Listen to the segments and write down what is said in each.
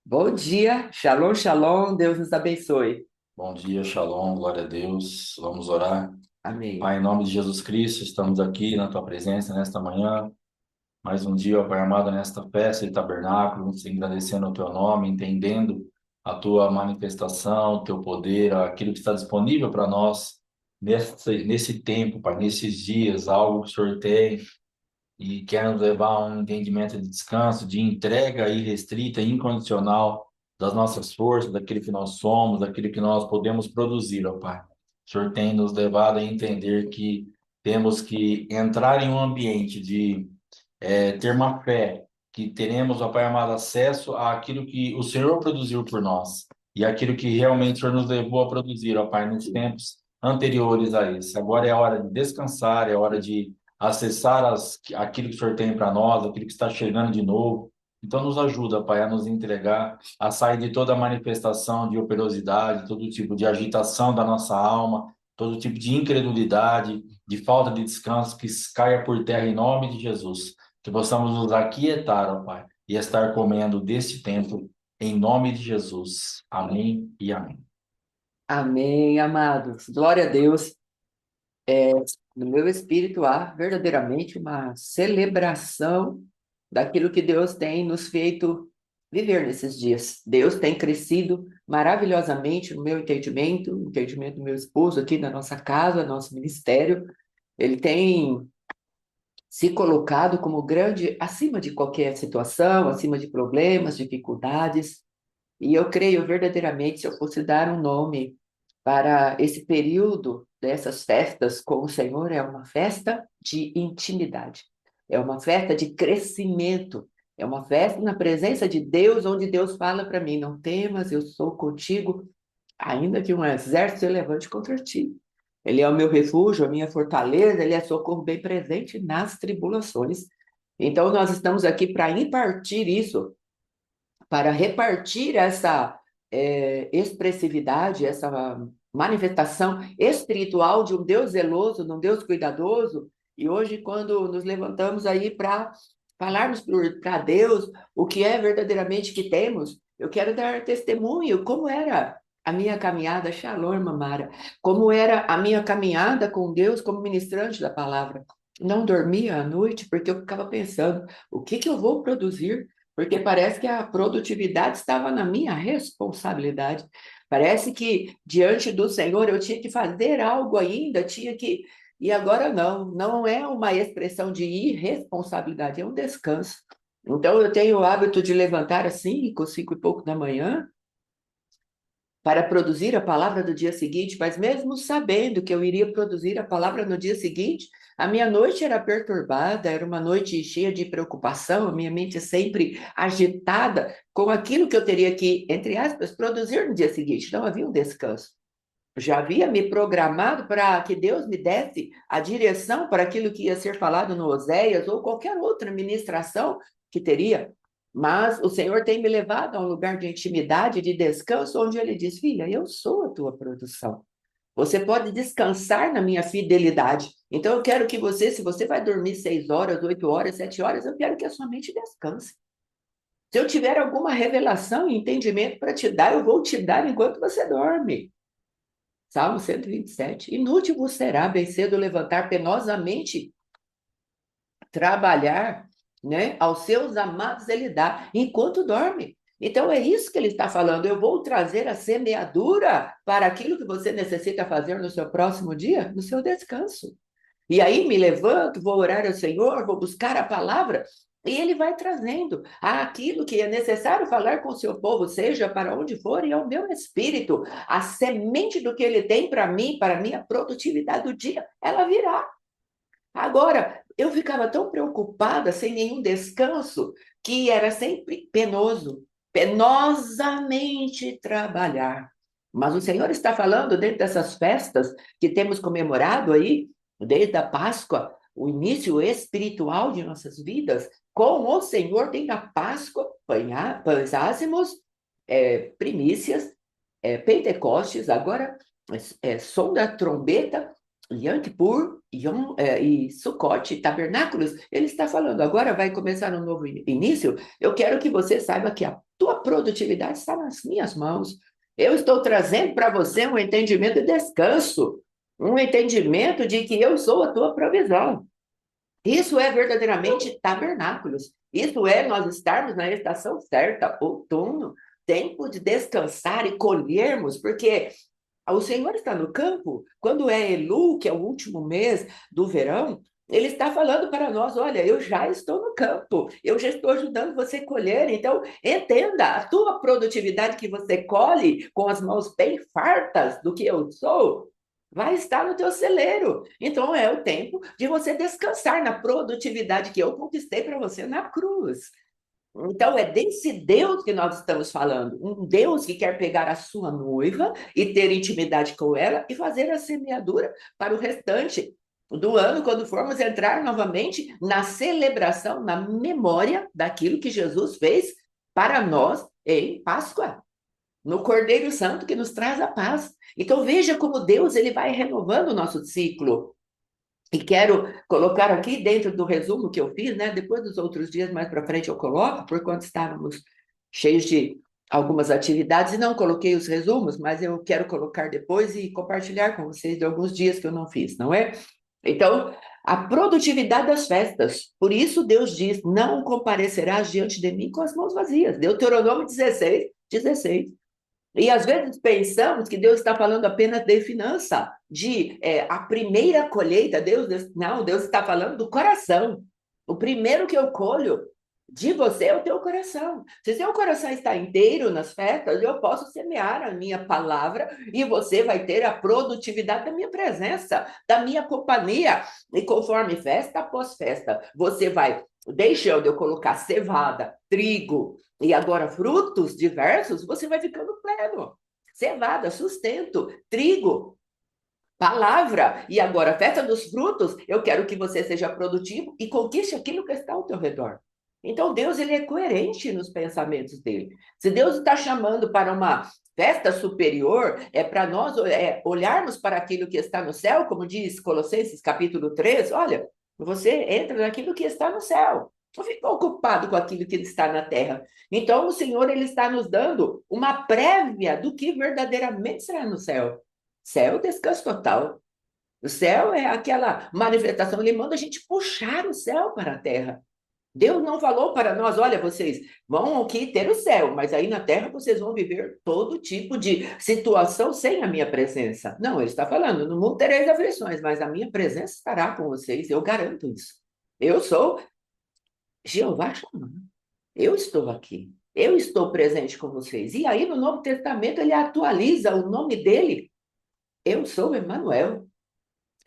Bom dia, shalom, shalom, Deus nos abençoe. Bom dia, Shalom, glória a Deus. Vamos orar. Amém. Pai, em nome de Jesus Cristo, estamos aqui na tua presença nesta manhã. Mais um dia, ó Pai amado, nesta festa de tabernáculo, nos engrandecendo o teu nome, entendendo a tua manifestação, o teu poder, aquilo que está disponível para nós nesse tempo, Pai, nesses dias, algo que o Senhor tem e quer nos levar a um entendimento de descanso, de entrega irrestrita e incondicional das nossas forças, daquilo que nós somos, daquilo que nós podemos produzir, ó Pai. O Senhor tem nos levado a entender que temos que entrar em um ambiente de ter uma fé, que teremos, ó Pai amado, acesso àquilo que o Senhor produziu por nós e aquilo que realmente o Senhor nos levou a produzir, ó Pai, nos tempos anteriores a esse. Agora é a hora de descansar, é a hora de acessar aquilo que o Senhor tem para nós, aquilo que está chegando de novo. Então, nos ajuda, Pai, a nos entregar, a sair de toda manifestação de operosidade, todo tipo de agitação da nossa alma, todo tipo de incredulidade, de falta de descanso, que caia por terra em nome de Jesus. Que possamos nos aquietar, ó Pai, e estar comendo deste tempo, em nome de Jesus. Amém e amém. Amém, amados. Glória a Deus. No meu espírito há verdadeiramente uma celebração daquilo que Deus tem nos feito viver nesses dias. Deus tem crescido maravilhosamente no meu entendimento, no entendimento do meu esposo aqui na nossa casa, nosso ministério. Ele tem se colocado como grande acima de qualquer situação, acima de problemas, dificuldades. E eu creio verdadeiramente, se eu fosse dar um nome para esse período dessas festas com o Senhor, é uma festa de intimidade, é uma festa de crescimento, é uma festa na presença de Deus, onde Deus fala para mim: não temas, eu sou contigo, ainda que um exército se levante contra ti. Ele é o meu refúgio, a minha fortaleza, ele é socorro bem presente nas tribulações. Então, nós estamos aqui para impartir isso, para repartir essa expressividade, essa manifestação espiritual de um Deus zeloso, de um Deus cuidadoso. E hoje, quando nos levantamos aí para falarmos para Deus o que é verdadeiramente que temos, eu quero dar testemunho como era a minha caminhada, Shalom, Mamara, como era a minha caminhada com Deus como ministrante da palavra. Não dormia à noite porque eu ficava pensando, o que que eu vou produzir? Porque parece que a produtividade estava na minha responsabilidade. Parece que diante do Senhor eu tinha que fazer algo ainda, tinha que. E agora não, não é uma expressão de irresponsabilidade, é um descanso. Então eu tenho o hábito de levantar às 5 e pouco da manhã, para produzir a palavra do dia seguinte, mas mesmo sabendo que eu iria produzir a palavra no dia seguinte, a minha noite era perturbada, era uma noite cheia de preocupação, a minha mente sempre agitada com aquilo que eu teria que, entre aspas, produzir no dia seguinte. Não havia um descanso. Já havia me programado para que Deus me desse a direção para aquilo que ia ser falado no Oséias ou qualquer outra ministração que teria. Mas o Senhor tem me levado a um lugar de intimidade, de descanso, onde Ele diz: filha, eu sou a tua produção. Você pode descansar na minha fidelidade. Então eu quero que você, se você vai dormir 6 horas, 8 horas, 7 horas, eu quero que a sua mente descanse. Se eu tiver alguma revelação e entendimento para te dar, eu vou te dar enquanto você dorme. Salmo 127. Inútil vos será bem cedo levantar penosamente, trabalhar, né? Aos seus amados ele dá, enquanto dorme. Então é isso que ele está falando. Eu vou trazer a semeadura para aquilo que você necessita fazer no seu próximo dia, no seu descanso. E aí me levanto, vou orar ao Senhor, vou buscar a palavra, e Ele vai trazendo aquilo que é necessário falar com o seu povo, seja para onde for, e ao meu espírito, a semente do que Ele tem para mim, para a minha produtividade do dia, ela virá. Agora, eu ficava tão preocupada, sem nenhum descanso, que era sempre penoso, penosamente trabalhar. Mas o Senhor está falando dentro dessas festas que temos comemorado aí, desde a Páscoa, o início espiritual de nossas vidas, com o Senhor, desde a Páscoa, pãezásimos, primícias, Pentecostes, agora som da trombeta, Yom Kippur e Sukkot, tabernáculos, ele está falando, agora vai começar um novo início, eu quero que você saiba que a tua produtividade está nas minhas mãos. Eu estou trazendo para você um entendimento de descanso, um entendimento de que eu sou a tua provisão. Isso é verdadeiramente tabernáculos. Isso é nós estarmos na estação certa, outono, tempo de descansar e colhermos, porque o Senhor está no campo, quando é Elu, que é o último mês do verão, ele está falando para nós: olha, eu já estou no campo, eu já estou ajudando você a colher. Então, entenda, a tua produtividade que você colhe com as mãos bem fartas do que eu sou, vai estar no teu celeiro. Então, é o tempo de você descansar na produtividade que eu conquistei para você na cruz. Então, é desse Deus que nós estamos falando. Um Deus que quer pegar a sua noiva e ter intimidade com ela e fazer a semeadura para o restante do ano, quando formos entrar novamente na celebração, na memória daquilo que Jesus fez para nós em Páscoa, no Cordeiro Santo que nos traz a paz. Então, veja como Deus ele vai renovando o nosso ciclo. E quero colocar aqui dentro do resumo que eu fiz, né? Depois dos outros dias, mais para frente, eu coloco, por quanto estávamos cheios de algumas atividades, e não coloquei os resumos, mas eu quero colocar depois e compartilhar com vocês de alguns dias que eu não fiz, não é? Então, a produtividade das festas. Por isso, Deus diz: não comparecerás diante de mim com as mãos vazias. Deuteronômio 16, 16. E às vezes pensamos que Deus está falando apenas de finança, a primeira colheita. Não, Deus está falando do coração. O primeiro que eu colho de você é o teu coração. Se seu coração está inteiro nas festas, eu posso semear a minha palavra e você vai ter a produtividade da minha presença, da minha companhia. E conforme festa após festa, você vai deixando eu colocar cevada, trigo, e agora, frutos diversos, você vai ficando pleno. Cevada, sustento, trigo, palavra. E agora, festa dos frutos, eu quero que você seja produtivo e conquiste aquilo que está ao teu redor. Então, Deus ele é coerente nos pensamentos dele. Se Deus está chamando para uma festa superior, é para nós olharmos para aquilo que está no céu, como diz Colossenses capítulo 3, olha, você entra naquilo que está no céu. Não fica ocupado com aquilo que está na terra. Então, o Senhor ele está nos dando uma prévia do que verdadeiramente será no céu. Céu, descanso total. O céu é aquela manifestação, ele manda a gente puxar o céu para a terra. Deus não falou para nós: olha, vocês vão aqui ter o céu, mas aí na terra vocês vão viver todo tipo de situação sem a minha presença. Não, ele está falando: no mundo tereis aflições, mas a minha presença estará com vocês, eu garanto isso. Eu sou Jeová Shammah. Eu estou aqui. Eu estou presente com vocês. E aí, no Novo Testamento, ele atualiza o nome dele. Eu sou Emmanuel,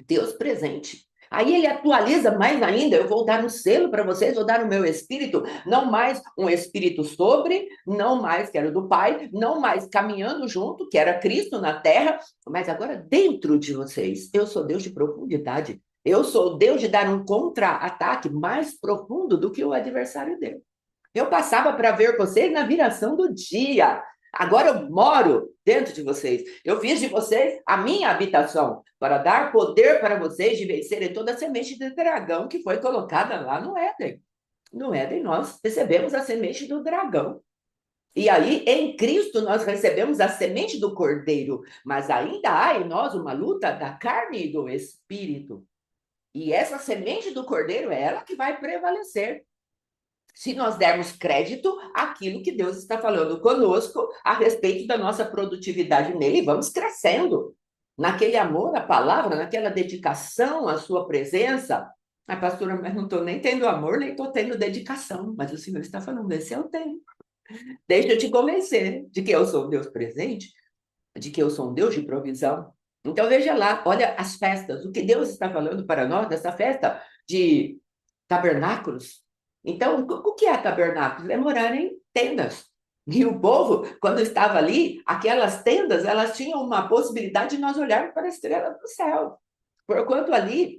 Deus presente. Aí ele atualiza mais ainda, eu vou dar um selo para vocês, vou dar o meu espírito, não mais um espírito sobre, não mais que era do Pai, não mais caminhando junto, que era Cristo na terra, mas agora dentro de vocês. Eu sou Deus de profundidade. Eu sou Deus de dar um contra-ataque mais profundo do que o adversário dele. Eu passava para ver vocês na viração do dia. Agora eu moro dentro de vocês. Eu fiz de vocês a minha habitação para dar poder para vocês de vencerem toda a semente do dragão que foi colocada lá no Éden. No Éden nós recebemos a semente do dragão. E aí, em Cristo, nós recebemos a semente do cordeiro. Mas ainda há em nós uma luta da carne e do espírito. E essa semente do cordeiro é ela que vai prevalecer. Se nós dermos crédito àquilo que Deus está falando conosco a respeito da nossa produtividade nele, vamos crescendo naquele amor à palavra, naquela dedicação à sua presença. Ah, pastora, mas não estou nem tendo amor, nem estou tendo dedicação. Mas o Senhor está falando, esse é o tempo. Deixa eu te convencer de que eu sou um Deus presente, de que eu sou um Deus de provisão. Então veja lá, olha as festas, o que Deus está falando para nós dessa festa de tabernáculos. Então, o que é tabernáculos? É morar em tendas. E o povo, quando estava ali, aquelas tendas, elas tinham uma possibilidade de nós olharmos para a estrela do céu. Porquanto ali,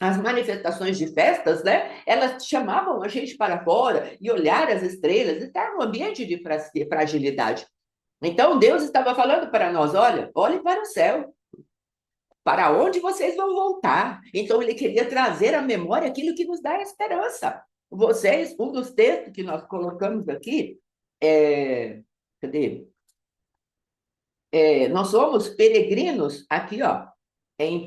as manifestações de festas, né, elas chamavam a gente para fora e olhar as estrelas, e estar num ambiente de fragilidade. Então, Deus estava falando para nós: olha, olhe para o céu. Para onde vocês vão voltar? Então, ele queria trazer à memória aquilo que nos dá esperança. Vocês, um dos textos que nós colocamos aqui, cadê? Nós somos peregrinos, aqui, ó, em 1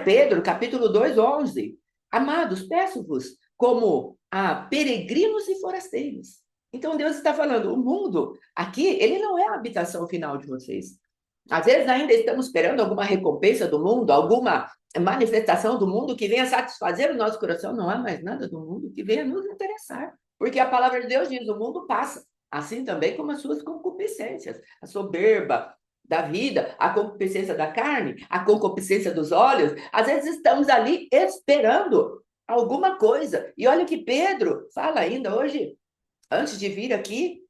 Pedro, capítulo 2, 11. Amados, peço-vos como a peregrinos e forasteiros. Então, Deus está falando, o mundo aqui, ele não é a habitação final de vocês. Às vezes ainda estamos esperando alguma recompensa do mundo, alguma manifestação do mundo que venha satisfazer o nosso coração. Não há mais nada do mundo que venha nos interessar. Porque a palavra de Deus diz, o mundo passa. Assim também como as suas concupiscências, a soberba da vida, a concupiscência da carne, a concupiscência dos olhos. Às vezes estamos ali esperando alguma coisa. E olha que Pedro fala ainda hoje, antes de vir aqui,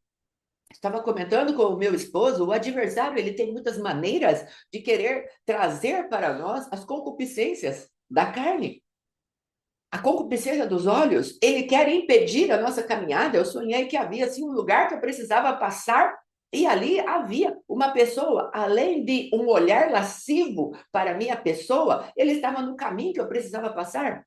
estava comentando com o meu esposo, o adversário, ele tem muitas maneiras de querer trazer para nós as concupiscências da carne. A concupiscência dos olhos, ele quer impedir a nossa caminhada. Eu sonhei que havia assim um lugar que eu precisava passar e ali havia uma pessoa, além de um olhar lascivo para a minha pessoa, ele estava no caminho que eu precisava passar.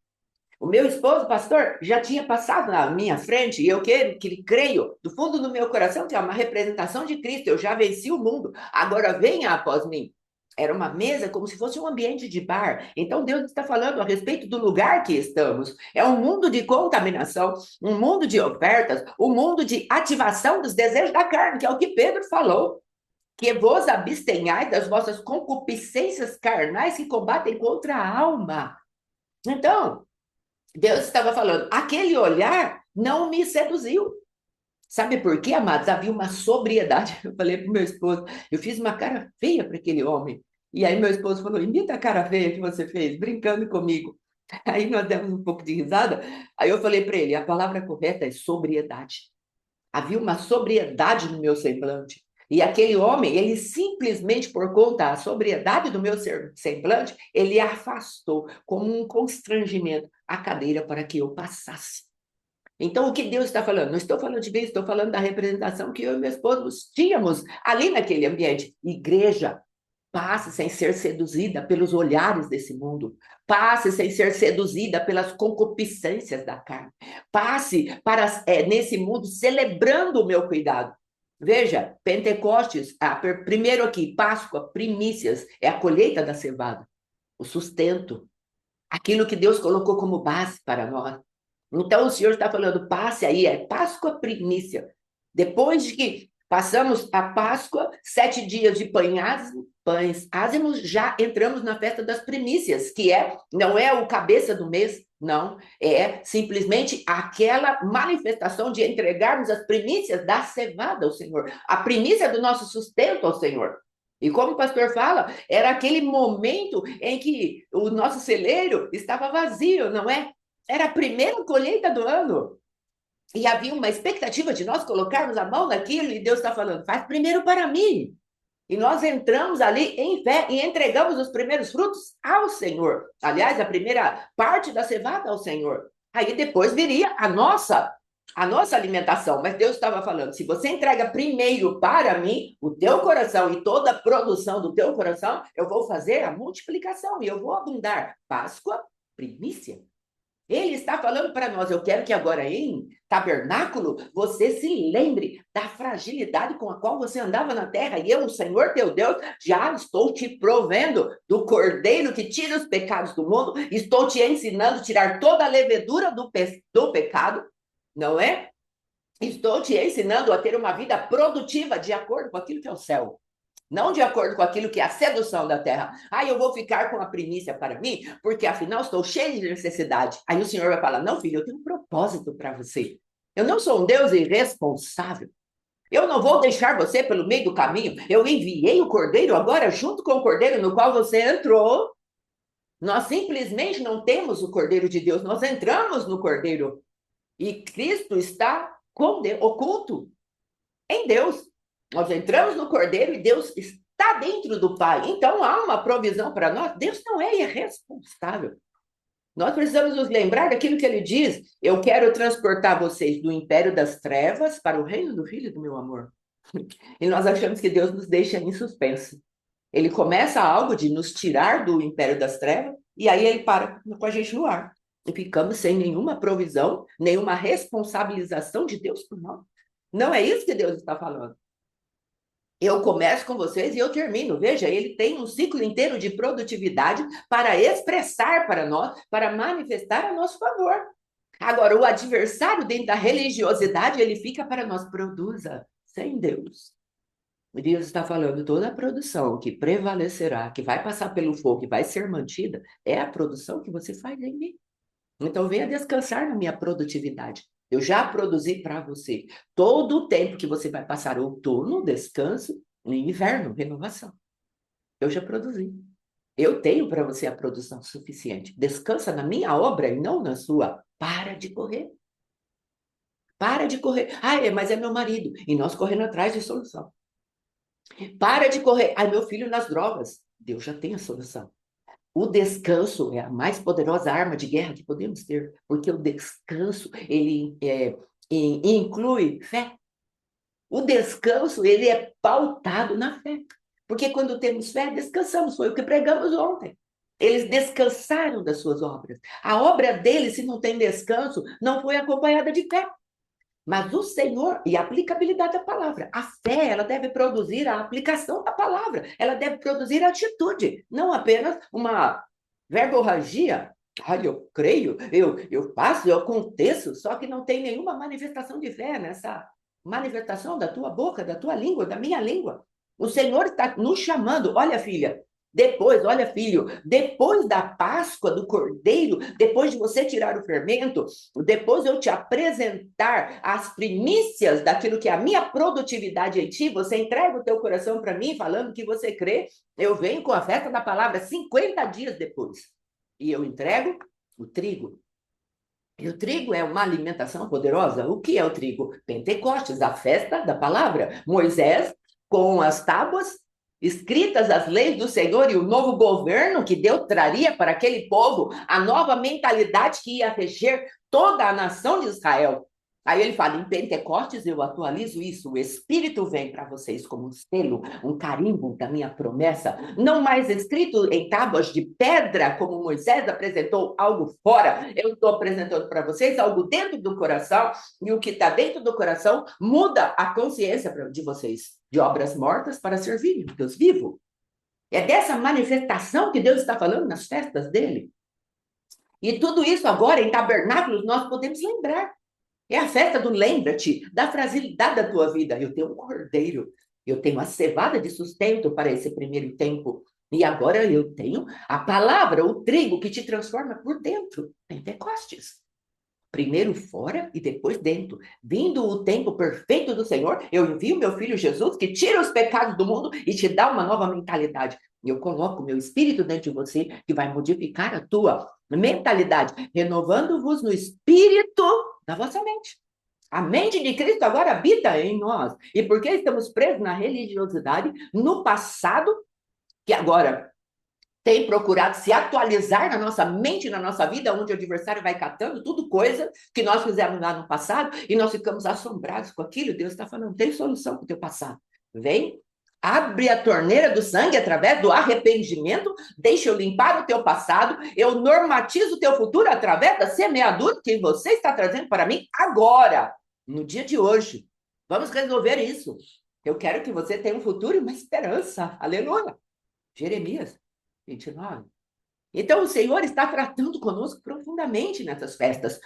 O meu esposo, pastor, já tinha passado na minha frente e eu que creio do fundo do meu coração que é uma representação de Cristo. Eu já venci o mundo, agora venha após mim. Era uma mesa como se fosse um ambiente de bar. Então Deus está falando a respeito do lugar que estamos. É um mundo de contaminação, um mundo de ofertas, um mundo de ativação dos desejos da carne, que é o que Pedro falou. Que vos abstenhais das vossas concupiscências carnais que combatem contra a alma. Então, Deus estava falando, aquele olhar não me seduziu. Sabe por quê, amados? Havia uma sobriedade. Eu falei para o meu esposo, eu fiz uma cara feia para aquele homem. E aí meu esposo falou, imita a cara feia que você fez, brincando comigo. Aí nós demos um pouco de risada. Aí eu falei para ele, a palavra correta é sobriedade. Havia uma sobriedade no meu semblante. E aquele homem, ele simplesmente por conta da sobriedade do meu semblante, ele afastou como um constrangimento a cadeira para que eu passasse. Então, o que Deus está falando? Não estou falando de mim, estou falando da representação que eu e meu esposo tínhamos ali naquele ambiente. Igreja, passe sem ser seduzida pelos olhares desse mundo. Passe sem ser seduzida pelas concupiscências da carne. Passe para nesse mundo celebrando o meu cuidado. Veja, Pentecostes, primeiro aqui, Páscoa, primícias, é a colheita da cevada, o sustento, aquilo que Deus colocou como base para nós. Então, o Senhor está falando, passe aí, é Páscoa primícia. Depois de que passamos a Páscoa, 7 dias de pães ázimos, já entramos na festa das primícias, que não é o cabeça do mês, não, é simplesmente aquela manifestação de entregarmos as primícias da cevada ao Senhor, a primícia do nosso sustento ao Senhor. E como o pastor fala, era aquele momento em que o nosso celeiro estava vazio, não é? Era a primeira colheita do ano. E havia uma expectativa de nós colocarmos a mão naquilo, e Deus está falando, faz primeiro para mim. E nós entramos ali em fé e entregamos os primeiros frutos ao Senhor. Aliás, a primeira parte da cevada ao Senhor. Aí depois viria a nossa alimentação. Mas Deus estava falando, se você entrega primeiro para mim, o teu coração e toda a produção do teu coração, eu vou fazer a multiplicação e eu vou abundar. Páscoa, primícia. Ele está falando para nós, eu quero que agora em tabernáculo você se lembre da fragilidade com a qual você andava na terra e eu, o Senhor teu Deus, já estou te provendo do cordeiro que tira os pecados do mundo, estou te ensinando a tirar toda a levedura do pecado, não é? Estou te ensinando a ter uma vida produtiva de acordo com aquilo que é o céu. Não de acordo com aquilo que é a sedução da terra. Eu vou ficar com a primícia para mim, porque afinal estou cheio de necessidade. Aí o Senhor vai falar, não, filho, eu tenho um propósito para você. Eu não sou um Deus irresponsável. Eu não vou deixar você pelo meio do caminho. Eu enviei o cordeiro agora junto com o cordeiro no qual você entrou. Nós simplesmente não temos o cordeiro de Deus. Nós entramos no cordeiro. E Cristo está oculto em Deus. Nós entramos no Cordeiro e Deus está dentro do Pai. Então há uma provisão para nós. Deus não é irresponsável. Nós precisamos nos lembrar daquilo que ele diz. Eu quero transportar vocês do império das trevas para o reino do Filho do meu amor. E nós achamos que Deus nos deixa em suspenso. Ele começa algo de nos tirar do império das trevas, e aí ele para com a gente no ar. E ficamos sem nenhuma provisão, nenhuma responsabilização de Deus por nós. Não é isso que Deus está falando. Eu começo com vocês e eu termino. Veja, ele tem um ciclo inteiro de produtividade para expressar para nós, para manifestar a nosso favor. Agora, o adversário dentro da religiosidade, ele fica para nós, produza sem Deus. Deus está falando, toda a produção que prevalecerá, que vai passar pelo fogo, que vai ser mantida, é a produção que você faz em mim. Então, venha descansar na minha produtividade. Eu já produzi para você. Todo o tempo que você vai passar outono, descanso, e inverno, renovação. Eu já produzi. Eu tenho para você a produção suficiente. Descansa na minha obra e não na sua. Para de correr. Para de correr. Ah, mas é meu marido. E nós correndo atrás de solução. Para de correr. Ai, meu filho nas drogas. Deus já tem a solução. O descanso é a mais poderosa arma de guerra que podemos ter, porque o descanso, ele inclui fé. O descanso, ele é pautado na fé. Porque quando temos fé, descansamos. Foi o que pregamos ontem. Eles descansaram das suas obras. A obra deles, se não tem descanso, não foi acompanhada de fé. Mas o Senhor, e a aplicabilidade da palavra, a fé, ela deve produzir a aplicação da palavra, ela deve produzir atitude, não apenas uma verborragia. Ai, eu creio, eu faço, eu aconteço, só que não tem nenhuma manifestação de fé nessa manifestação da tua boca, da tua língua, da minha língua. O Senhor está nos chamando, olha, filha, depois, olha, filho, depois da Páscoa do Cordeiro, depois de você tirar o fermento, depois eu te apresentar as primícias daquilo que é a minha produtividade em ti, você entrega o teu coração para mim, falando que você crê, eu venho com a festa da palavra 50 dias depois. E eu entrego o trigo. E o trigo é uma alimentação poderosa. O que é o trigo? Pentecostes, a festa da palavra. Moisés, com as tábuas, escritas as leis do Senhor e o novo governo que Deus traria para aquele povo, a nova mentalidade que ia reger toda a nação de Israel. Aí ele fala, em Pentecostes eu atualizo isso, o Espírito vem para vocês como um selo, um carimbo da minha promessa, não mais escrito em tábuas de pedra, como Moisés apresentou algo fora, eu estou apresentando para vocês algo dentro do coração, e o que está dentro do coração muda a consciência de vocês, de obras mortas para servirem o Deus vivo. É dessa manifestação que Deus está falando nas festas dele. E tudo isso agora, em tabernáculos, nós podemos lembrar. É a festa do lembra-te da fragilidade da tua vida. Eu tenho um cordeiro, eu tenho a cevada de sustento para esse primeiro tempo. E agora eu tenho a palavra, o trigo que te transforma por dentro. Pentecostes. Primeiro fora e depois dentro. Vindo o tempo perfeito do Senhor, eu envio meu filho Jesus que tira os pecados do mundo e te dá uma nova mentalidade. Eu coloco meu espírito dentro de você que vai modificar a tua mentalidade, renovando-vos no espírito da vossa mente. A mente de Cristo agora habita em nós. E porque estamos presos na religiosidade, no passado, que agora tem procurado se atualizar na nossa mente, na nossa vida, onde o adversário vai catando tudo coisa que nós fizemos lá no passado e nós ficamos assombrados com aquilo. Deus está falando, tem solução para o teu passado. Vem, abre a torneira do sangue através do arrependimento, deixa eu limpar o teu passado, eu normatizo o teu futuro através da semeadura que você está trazendo para mim agora, no dia de hoje. Vamos resolver isso. Eu quero que você tenha um futuro e uma esperança. Aleluia. Jeremias 29. Então, o Senhor está tratando conosco profundamente nessas festas,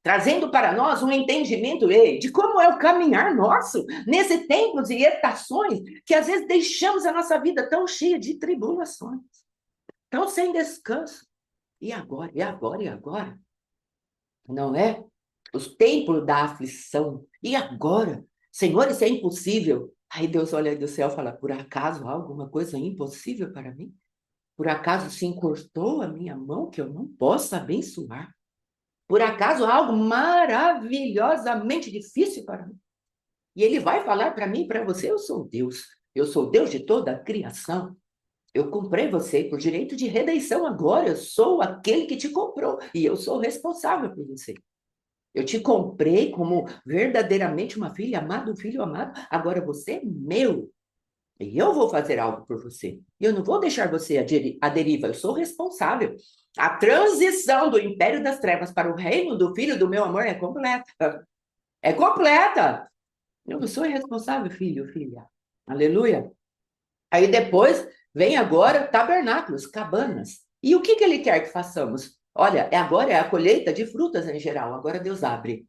trazendo para nós um entendimento de como é o caminhar nosso, nesse tempos e estações, que às vezes deixamos a nossa vida tão cheia de tribulações, tão sem descanso. E agora, e agora, e agora? Não é? Os tempos da aflição. E agora? Senhor, isso é impossível. Aí Deus olha aí do céu e fala, por acaso há alguma coisa impossível para mim? Por acaso se encurtou a minha mão que eu não possa abençoar? Por acaso há algo maravilhosamente difícil para mim? E ele vai falar para mim e para você, eu sou Deus. Eu sou Deus de toda a criação. Eu comprei você por direito de redenção agora. Eu sou aquele que te comprou e eu sou responsável por você. Eu te comprei como verdadeiramente uma filha amada, um filho amado. Agora você é meu. E eu vou fazer algo por você. E eu não vou deixar você à deriva. Eu sou responsável. A transição do império das trevas para o reino do Filho do meu amor é completa. É completa. Eu não sou irresponsável, filho, filha. Aleluia. Aí depois vem agora tabernáculos, cabanas. E o que que ele quer que façamos? Olha, agora é a colheita de frutas em geral. Agora Deus abre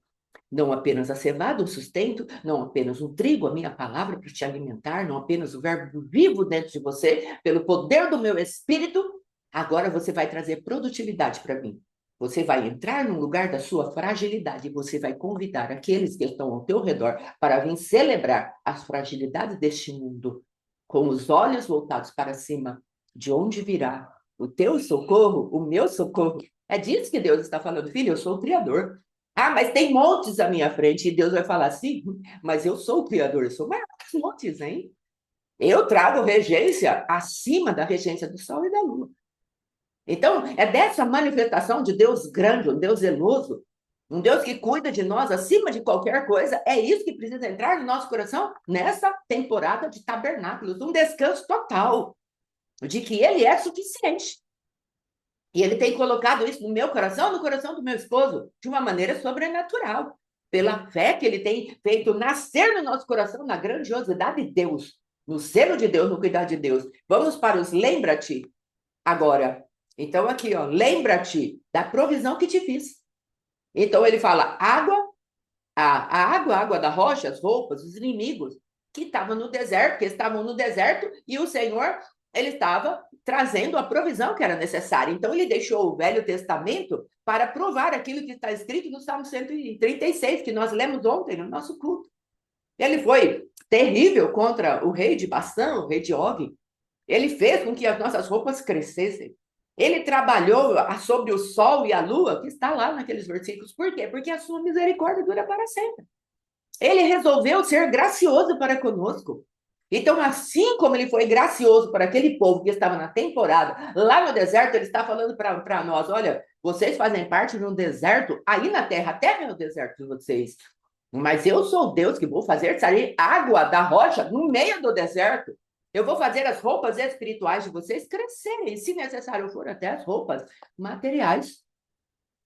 não apenas a cevada, o sustento, não apenas o trigo, a minha palavra para te alimentar, não apenas o verbo vivo dentro de você, pelo poder do meu espírito, agora você vai trazer produtividade para mim. Você vai entrar no lugar da sua fragilidade e você vai convidar aqueles que estão ao teu redor para vir celebrar as fragilidades deste mundo, com os olhos voltados para cima, de onde virá o teu socorro, o meu socorro. É disso que Deus está falando, filho, eu sou o Criador. Ah, mas tem montes à minha frente, e Deus vai falar assim, mas eu sou o Criador, eu sou maior que os montes, hein? Eu trago regência acima da regência do Sol e da Lua. Então, é dessa manifestação de Deus grande, um Deus zeloso, um Deus que cuida de nós acima de qualquer coisa, é isso que precisa entrar no nosso coração nessa temporada de tabernáculos, um descanso total, de que Ele é suficiente. E ele tem colocado isso no meu coração, no coração do meu esposo, de uma maneira sobrenatural. Pela fé que ele tem feito nascer no nosso coração, na grandiosidade de Deus, no selo de Deus, no cuidado de Deus. Vamos para os lembra-te agora. Então, aqui, ó, lembra-te da provisão que te fiz. Então, ele fala: água, a água da rocha, as roupas, os inimigos que estavam no deserto, que estavam no deserto, e o Senhor, ele estava trazendo a provisão que era necessária. Então, ele deixou o Velho Testamento para provar aquilo que está escrito no Salmo 136, que nós lemos ontem no nosso culto. Ele foi terrível contra o rei de Bassã, o rei de Og. Ele fez com que as nossas roupas crescessem. Ele trabalhou sobre o sol e a lua, que está lá naqueles versículos. Por quê? Porque a sua misericórdia dura para sempre. Ele resolveu ser gracioso para conosco. Então, assim como ele foi gracioso para aquele povo que estava na temporada, lá no deserto, ele está falando para nós: olha, vocês fazem parte de um deserto aí na terra, a terra é o deserto de vocês. Mas eu sou Deus que vou fazer sair água da rocha no meio do deserto. Eu vou fazer as roupas espirituais de vocês crescerem, se necessário for, até as roupas materiais.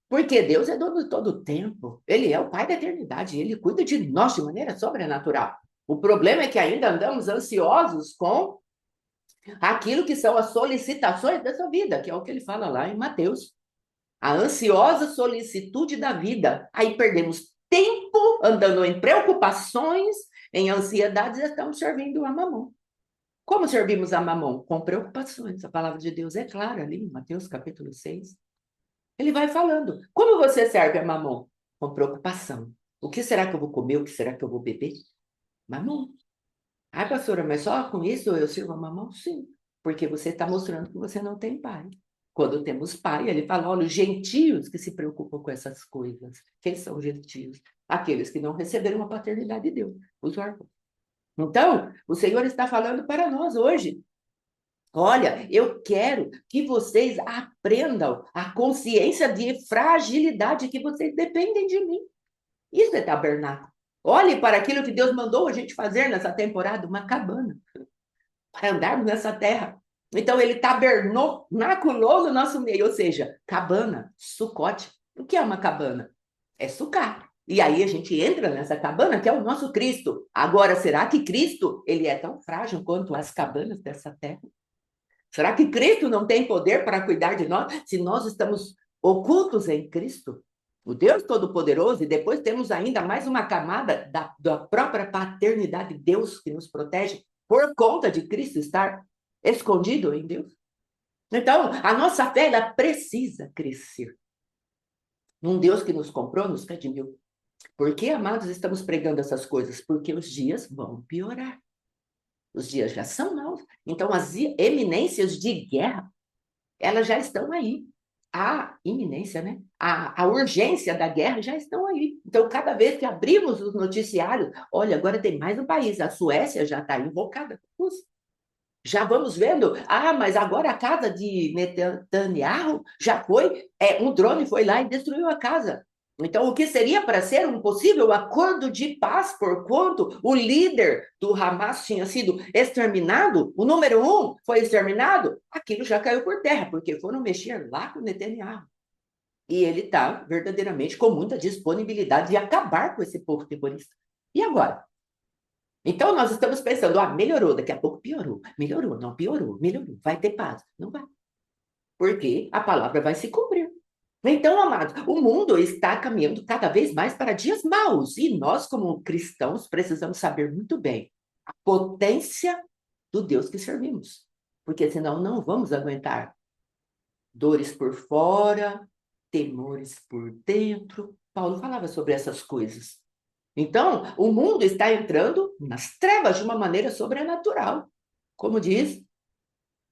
Porque Deus é dono de todo o tempo. Ele é o Pai da eternidade. Ele cuida de nós de maneira sobrenatural. O problema é que ainda andamos ansiosos com aquilo que são as solicitações dessa vida, que é o que ele fala lá em Mateus. A ansiosa solicitude da vida. Aí perdemos tempo andando em preocupações, em ansiedades, e estamos servindo a mamão. Como servimos a mamão? Com preocupações. A palavra de Deus é clara ali em Mateus capítulo 6. Ele vai falando. Como você serve a mamão? Com preocupação. O que será que eu vou comer? O que será que eu vou beber? Mamão. Ai, pastora, mas só com isso eu sirvo a mamão? Sim. Porque você está mostrando que você não tem pai. Quando temos pai, ele fala: olha, os gentios que se preocupam com essas coisas. Quem são os gentios? Aqueles que não receberam a paternidade de Deus, os órfãos. Então, o Senhor está falando para nós hoje. Olha, eu quero que vocês aprendam a consciência de fragilidade, que vocês dependem de mim. Isso é tabernáculo. Olhe para aquilo que Deus mandou a gente fazer nessa temporada, uma cabana, para andarmos nessa terra. Então, ele tabernaculou no nosso meio, ou seja, cabana, sucote. O que é uma cabana? É sucar. E aí a gente entra nessa cabana que é o nosso Cristo. Agora, será que Cristo ele é tão frágil quanto as cabanas dessa terra? Será que Cristo não tem poder para cuidar de nós se nós estamos ocultos em Cristo? O Deus Todo-Poderoso, e depois temos ainda mais uma camada da própria paternidade de Deus que nos protege por conta de Cristo estar escondido em Deus. Então, a nossa fé ela precisa crescer. Num Deus que nos comprou, nos redimiu. Por que, amados, estamos pregando essas coisas? Porque os dias vão piorar. Os dias já são maus. Então, as eminências de guerra, elas já estão aí. A iminência, né? A urgência da guerra já estão aí. Então, cada vez que abrimos os noticiários, olha, agora tem mais um país. A Suécia já está invocada. Já vamos vendo. Ah, mas agora a casa de Netanyahu já foi. Um drone foi lá e destruiu a casa. Então, o que seria para ser um possível acordo de paz, porquanto o líder do Hamas tinha sido exterminado, o número um foi exterminado, aquilo já caiu por terra, porque foram mexer lá com Netanyahu. E ele está verdadeiramente com muita disponibilidade de acabar com esse povo terrorista. E agora? Então, nós estamos pensando, melhorou, daqui a pouco piorou. Melhorou, não piorou, melhorou. Vai ter paz. Não vai. Porque a palavra vai se cumprir. Então, amados, o mundo está caminhando cada vez mais para dias maus. E nós, como cristãos, precisamos saber muito bem a potência do Deus que servimos. Porque senão não vamos aguentar dores por fora, temores por dentro. Paulo falava sobre essas coisas. Então, o mundo está entrando nas trevas de uma maneira sobrenatural, como diz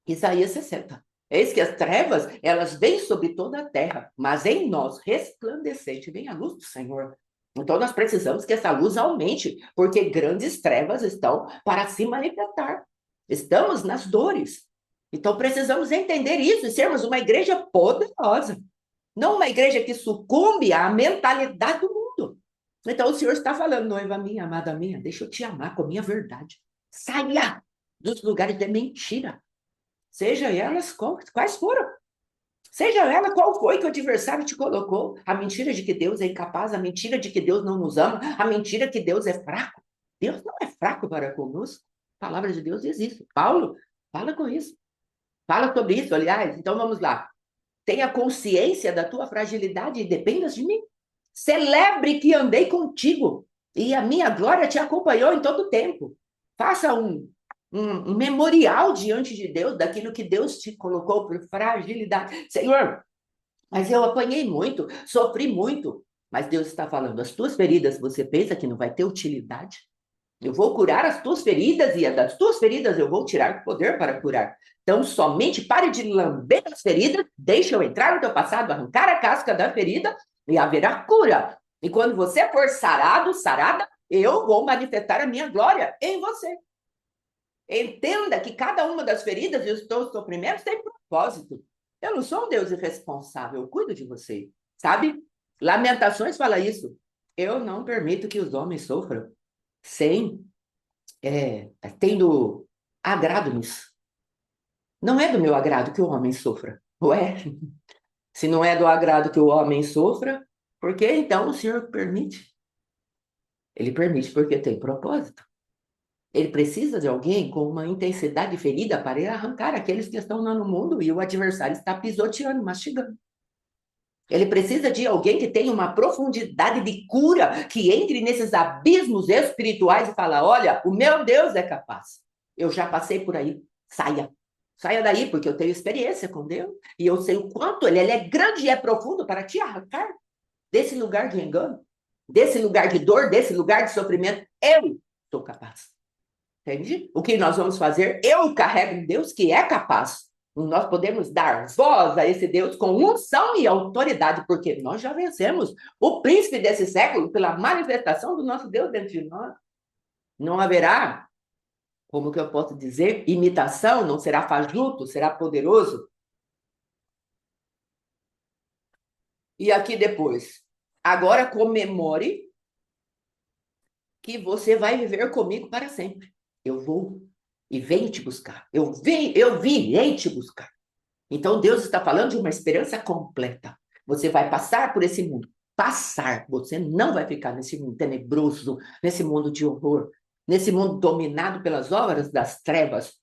Isaías 60. Eis que as trevas, elas vêm sobre toda a terra, mas em nós, resplandecente, vem a luz do Senhor. Então, nós precisamos que essa luz aumente, porque grandes trevas estão para se manifestar. Estamos nas dores. Então, precisamos entender isso e sermos uma igreja poderosa. Não uma igreja que sucumbe à mentalidade do mundo. Então, o Senhor está falando, noiva minha, amada minha, deixa eu te amar com a minha verdade. Saia dos lugares de mentira. Seja elas quais foram. Seja ela qual foi que o adversário te colocou. A mentira de que Deus é incapaz, a mentira de que Deus não nos ama, a mentira que Deus é fraco. Deus não é fraco para conosco. A palavra de Deus diz isso. Paulo fala com isso. Fala sobre isso, aliás. Então vamos lá. Tenha consciência da tua fragilidade e dependas de mim. Celebre que andei contigo e a minha glória te acompanhou em todo o tempo. Faça um memorial diante de Deus daquilo que Deus te colocou por fragilidade. Senhor, mas eu apanhei muito, sofri muito. Mas Deus está falando, as tuas feridas, você pensa que não vai ter utilidade? Eu vou curar as tuas feridas e das tuas feridas eu vou tirar o poder para curar. Então, somente pare de lamber as feridas, deixa eu entrar no teu passado, arrancar a casca da ferida e haverá cura. E quando você for sarado, sarada, eu vou manifestar a minha glória em você. Entenda que cada uma das feridas e os teus sofrimentos tem propósito. Eu não sou um Deus irresponsável, eu cuido de você, sabe? Lamentações fala isso. Eu não permito que os homens sofram sem tendo agrado nisso. Não é do meu agrado que o homem sofra, não é? Se não é do agrado que o homem sofra, por que então o Senhor permite? Ele permite porque tem propósito. Ele precisa de alguém com uma intensidade ferida para ir arrancar aqueles que estão lá no mundo e o adversário está pisoteando, mastigando. Ele precisa de alguém que tenha uma profundidade de cura, que entre nesses abismos espirituais e fala: olha, o meu Deus é capaz. Eu já passei por aí. Saia. Saia daí, porque eu tenho experiência com Deus e eu sei o quanto ele é grande e é profundo para te arrancar desse lugar de engano, desse lugar de dor, desse lugar de sofrimento. Eu sou capaz. Entende? O que nós vamos fazer? Eu carrego um Deus que é capaz. Nós podemos dar voz a esse Deus com unção e autoridade, porque nós já vencemos o príncipe desse século pela manifestação do nosso Deus dentro de nós. Não haverá, como que eu posso dizer, imitação, não será fajuto, será poderoso. E aqui depois, agora comemore que você vai viver comigo para sempre. Eu vou e venho te buscar. Eu virei te buscar. Então Deus está falando de uma esperança completa. Você vai passar por esse mundo. Passar. Você não vai ficar nesse mundo tenebroso, nesse mundo de horror, nesse mundo dominado pelas obras das trevas.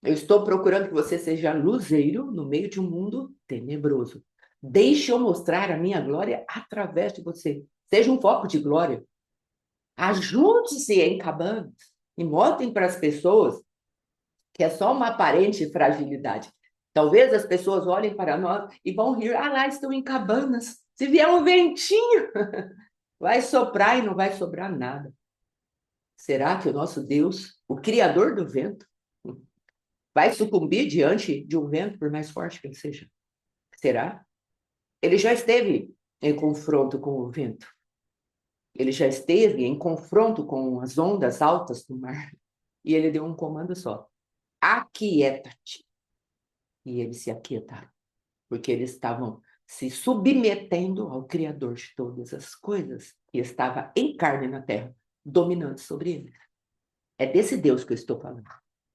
Eu estou procurando que você seja luzeiro no meio de um mundo tenebroso. Deixe eu mostrar a minha glória através de você. Seja um foco de glória. Ajunte-se em cabanas e mostrem para as pessoas que é só uma aparente fragilidade. Talvez as pessoas olhem para nós e vão rir. Ah, lá estão em cabanas. Se vier um ventinho, vai soprar e não vai sobrar nada. Será que o nosso Deus, o Criador do vento, vai sucumbir diante de um vento, por mais forte que ele seja? Será? Ele já esteve em confronto com o vento. Ele já esteve em confronto com as ondas altas do mar. E ele deu um comando só: aquieta-te. E eles se aquietaram, porque eles estavam se submetendo ao Criador de todas as coisas, que estava em carne na terra, dominando sobre eles. É desse Deus que eu estou falando.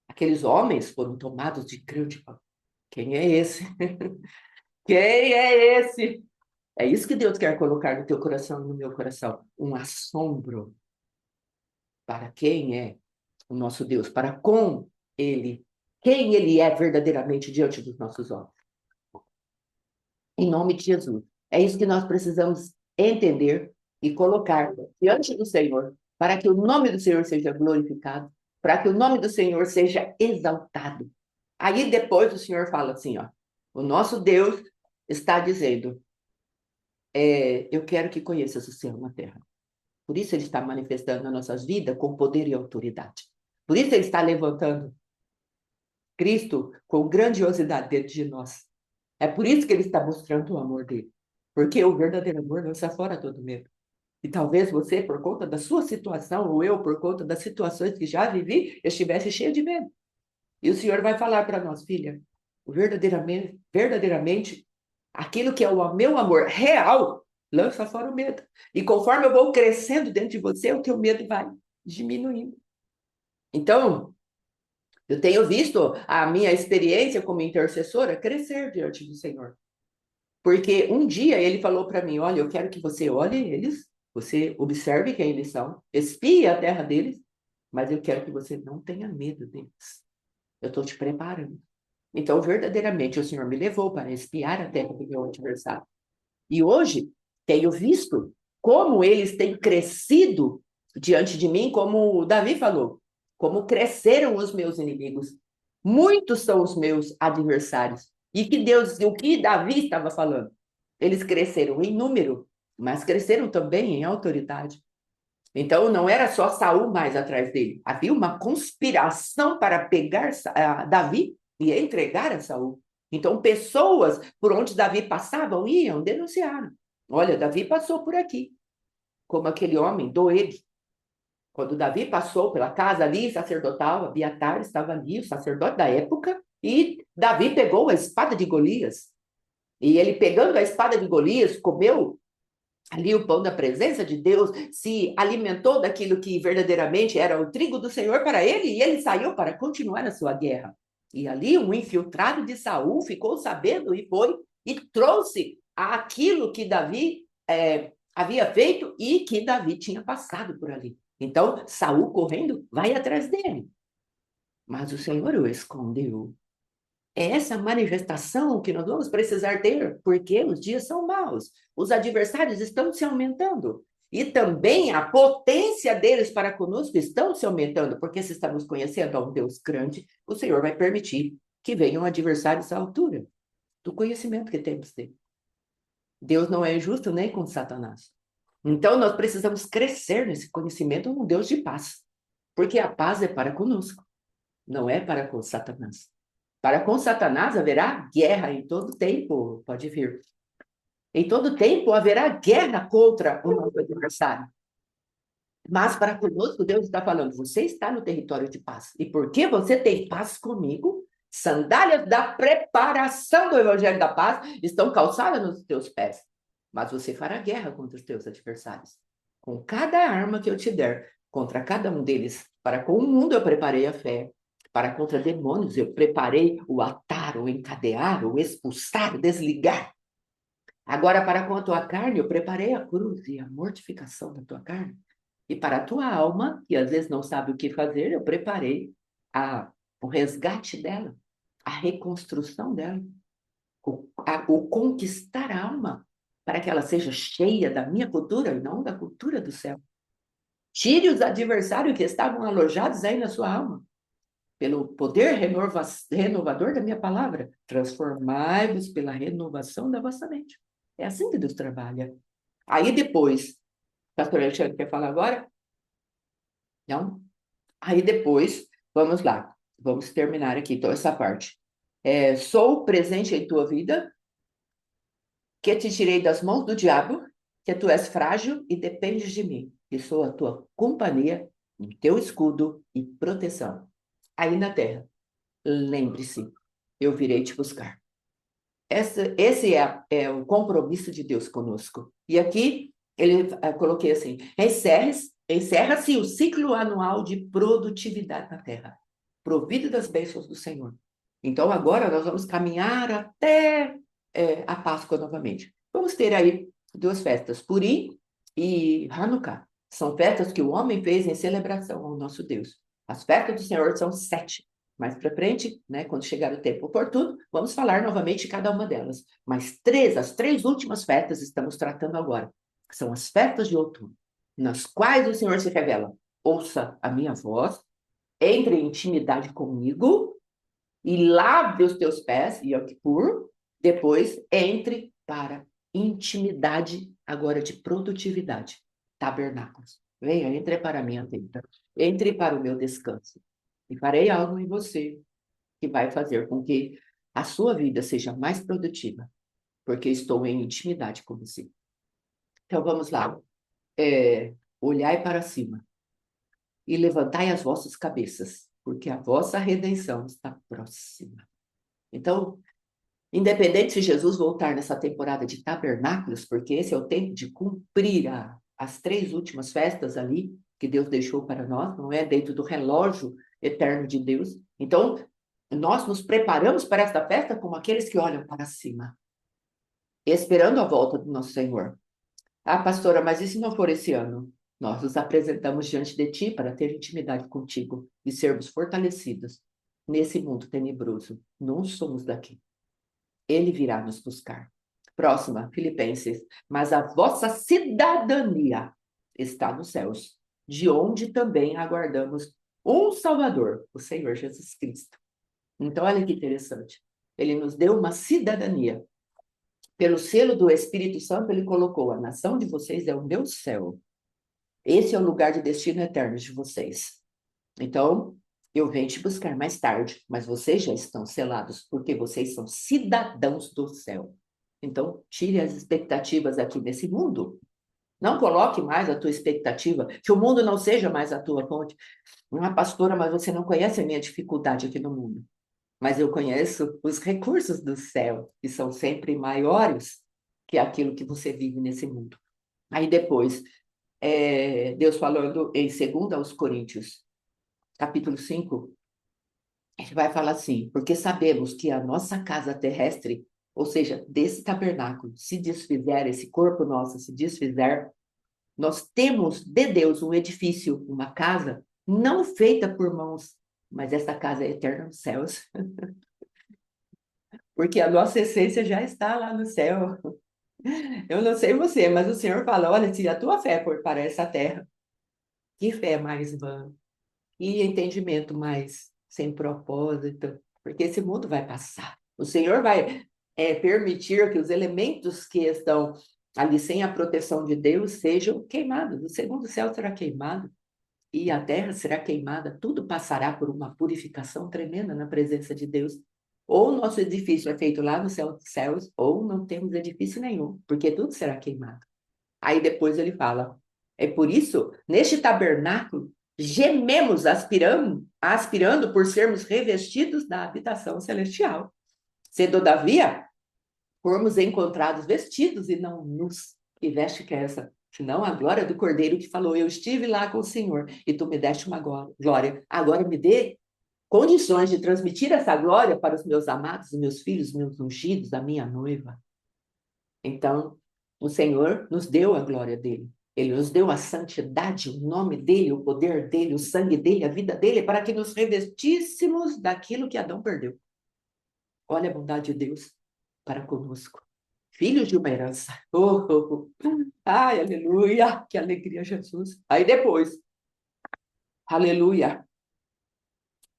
Aqueles homens foram tomados de grande pavor. Quem é esse? Quem é esse? É isso que Deus quer colocar no teu coração e no meu coração. Um assombro para quem é o nosso Deus, para com Ele, quem Ele é verdadeiramente diante dos nossos olhos. Em nome de Jesus. É isso que nós precisamos entender e colocar diante do Senhor, para que o nome do Senhor seja glorificado, para que o nome do Senhor seja exaltado. Aí depois o Senhor fala assim, ó, o nosso Deus está dizendo, eu quero que conheças o céu na terra. Por isso ele está manifestando nas nossas vidas com poder e autoridade. Por isso ele está levantando Cristo com grandiosidade dentro de nós. É por isso que ele está mostrando o amor dele. Porque o verdadeiro amor lança fora todo medo. E talvez você, por conta da sua situação, ou eu, por conta das situações que já vivi, estivesse cheio de medo. E o Senhor vai falar para nós, filha, verdadeiramente, aquilo que é o meu amor real, lança fora o medo. E conforme eu vou crescendo dentro de você, o teu medo vai diminuindo. Então, eu tenho visto a minha experiência como intercessora crescer diante do Senhor. Porque um dia ele falou para mim, olha, eu quero que você olhe eles, você observe quem eles são, espie a terra deles, mas eu quero que você não tenha medo deles. Eu estou te preparando. Então, verdadeiramente, o Senhor me levou para espiar a terra do meu adversário. E hoje, tenho visto como eles têm crescido diante de mim, como o Davi falou, como cresceram os meus inimigos. Muitos são os meus adversários. E que Deus, o que Davi estava falando? Eles cresceram em número, mas cresceram também em autoridade. Então não era só Saul mais atrás dele. Havia uma conspiração para pegar Davi e entregar a Saul. Então pessoas por onde Davi passava iam denunciar. Olha, Davi passou por aqui, como aquele homem Doeg. Quando Davi passou pela casa ali sacerdotal, Abiatar estava ali, o sacerdote da época, e Davi pegou a espada de Golias. E ele pegando a espada de Golias, comeu ali o pão da presença de Deus, se alimentou daquilo que verdadeiramente era o trigo do Senhor para ele, e ele saiu para continuar a sua guerra. E ali um infiltrado de Saul ficou sabendo e foi e trouxe aquilo que Davi havia feito e que Davi tinha passado por ali. Então, Saul correndo vai atrás dele. Mas o Senhor o escondeu. É essa manifestação que nós vamos precisar ter, porque os dias são maus, os adversários estão se aumentando, e também a potência deles para conosco estão se aumentando, porque se estamos conhecendo a um Deus grande, o Senhor vai permitir que venham adversários à altura do conhecimento que temos dele. Deus não é injusto nem com Satanás. Então nós precisamos crescer nesse conhecimento de um Deus de paz, porque a paz é para conosco, não é para com Satanás. Para com Satanás haverá guerra em todo tempo, pode vir. Em todo tempo haverá guerra contra o nosso adversário. Mas para conosco, Deus está falando, você está no território de paz. E porque você tem paz comigo, sandálias da preparação do evangelho da paz estão calçadas nos teus pés. Mas você fará guerra contra os teus adversários. Com cada arma que eu te der, contra cada um deles, para com o mundo eu preparei a fé, para contra demônios eu preparei o atar, o encadear, o expulsar, o desligar. Agora, para com a tua carne, eu preparei a cruz e a mortificação da tua carne. E para a tua alma, que às vezes não sabe o que fazer, eu preparei o resgate dela, a reconstrução dela, o conquistar a alma, para que ela seja cheia da minha cultura e não da cultura do céu. Tire os adversários que estavam alojados aí na sua alma, pelo poder renovador da minha palavra. Transformai-vos pela renovação da vossa mente. É assim que Deus trabalha. Aí depois, pastor Alexandre quer falar agora? Não? Aí depois, vamos lá. Vamos terminar aqui então essa parte. Sou presente em tua vida, que te tirei das mãos do diabo, que tu és frágil e dependes de mim, que sou a tua companhia, o teu escudo e proteção. Aí na terra, lembre-se, eu virei te buscar. Esse é o compromisso de Deus conosco. E aqui coloquei assim: encerra-se o ciclo anual de produtividade na terra, provido das bênçãos do Senhor. Então, agora nós vamos caminhar até a Páscoa novamente. Vamos ter aí duas festas, Purim e Hanukkah. São festas que o homem fez em celebração ao nosso Deus. As festas do Senhor são 7. Mais para frente, né, quando chegar o tempo oportuno, vamos falar novamente de cada uma delas. Mas as três últimas festas estamos tratando agora. São as festas de outono, nas quais o Senhor se revela. Ouça a minha voz, entre em intimidade comigo e lave os teus pés, Yom Kippur, depois entre para intimidade agora de produtividade. Tabernáculos. Venha, entre para a minha tenda. Entre para o meu descanso. E farei algo em você que vai fazer com que a sua vida seja mais produtiva, porque estou em intimidade com você. Então vamos lá. Olhai para cima e levantai as vossas cabeças, porque a vossa redenção está próxima. Então, independente se Jesus voltar nessa temporada de tabernáculos, porque esse é o tempo de cumprir as três últimas festas ali que Deus deixou para nós, não é? Dentro do relógio eterno de Deus. Então, nós nos preparamos para esta festa como aqueles que olham para cima, esperando a volta do nosso Senhor. Ah, pastora, mas e se não for esse ano? Nós nos apresentamos diante de ti para ter intimidade contigo e sermos fortalecidos nesse mundo tenebroso. Não somos daqui. Ele virá nos buscar. Próxima, Filipenses. Mas a vossa cidadania está nos céus, de onde também aguardamos um Salvador, o Senhor Jesus Cristo. Então, olha que interessante. Ele nos deu uma cidadania. Pelo selo do Espírito Santo, ele colocou: a nação de vocês é o meu céu. Esse é o lugar de destino eterno de vocês. Então, eu venho te buscar mais tarde, mas vocês já estão selados, porque vocês são cidadãos do céu. Então, tire as expectativas aqui nesse mundo. Não coloque mais a tua expectativa, que o mundo não seja mais a tua fonte. Ah, pastora, mas você não conhece a minha dificuldade aqui no mundo. Mas eu conheço os recursos do céu, que são sempre maiores que aquilo que você vive nesse mundo. Aí depois, Deus falando em 2 aos Coríntios, capítulo 5, ele vai falar assim: porque sabemos que a nossa casa terrestre, ou seja, desse tabernáculo, se desfizer, esse corpo nosso se desfizer, nós temos de Deus um edifício, uma casa, não feita por mãos, mas essa casa é eterna nos céus. Porque a nossa essência já está lá no céu. Eu não sei você, mas o Senhor fala: olha, se a tua fé for para essa terra, que fé mais vã, que entendimento mais sem propósito, porque esse mundo vai passar. O Senhor vai permitir que os elementos que estão ali sem a proteção de Deus sejam queimados. O segundo céu será queimado e a terra será queimada. Tudo passará por uma purificação tremenda na presença de Deus. Ou o nosso edifício é feito lá no céu dos céus, ou não temos edifício nenhum, porque tudo será queimado. Aí depois ele fala: é por isso, neste tabernáculo, gememos aspirando por sermos revestidos da habitação celestial. Se, todavia, formos encontrados vestidos e não nus, que veste que é essa? Senão a glória do Cordeiro que falou: eu estive lá com o Senhor e tu me deste uma glória. Agora me dê condições de transmitir essa glória para os meus amados, os meus filhos, os meus ungidos, a minha noiva. Então, o Senhor nos deu a glória dele. Ele nos deu a santidade, o nome dele, o poder dele, o sangue dele, a vida dele, para que nos revestíssemos daquilo que Adão perdeu. Olha a bondade de Deus para conosco. Filhos de uma herança. Oh, oh, oh. Ai, aleluia. Que alegria, Jesus. Aí depois, aleluia.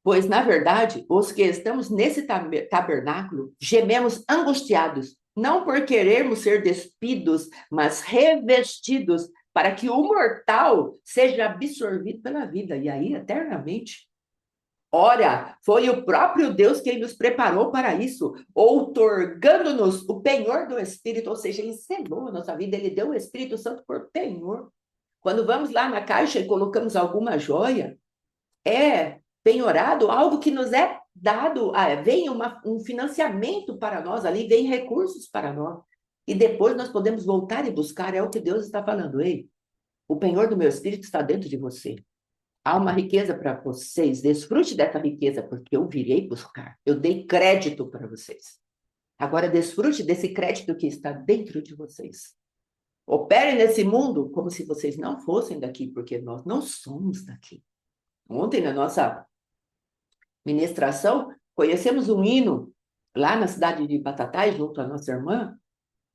Pois, na verdade, os que estamos nesse tabernáculo gememos angustiados, não por querermos ser despidos, mas revestidos, para que o mortal seja absorvido pela vida, e aí eternamente. Ora, foi o próprio Deus quem nos preparou para isso, outorgando-nos o penhor do Espírito, ou seja, ele selou a nossa vida, ele deu o Espírito Santo por penhor. Quando vamos lá na caixa e colocamos alguma joia, penhorado, algo que nos é dado, vem um financiamento para nós ali, vem recursos para nós. E depois nós podemos voltar e buscar, é o que Deus está falando. Ei, o penhor do meu espírito está dentro de você. Há uma riqueza para vocês, desfrute dessa riqueza, porque eu virei buscar. Eu dei crédito para vocês. Agora desfrute desse crédito que está dentro de vocês. Opere nesse mundo como se vocês não fossem daqui, porque nós não somos daqui. Ontem, na nossa ministração, conhecemos um hino lá na cidade de Batatais, junto à nossa irmã,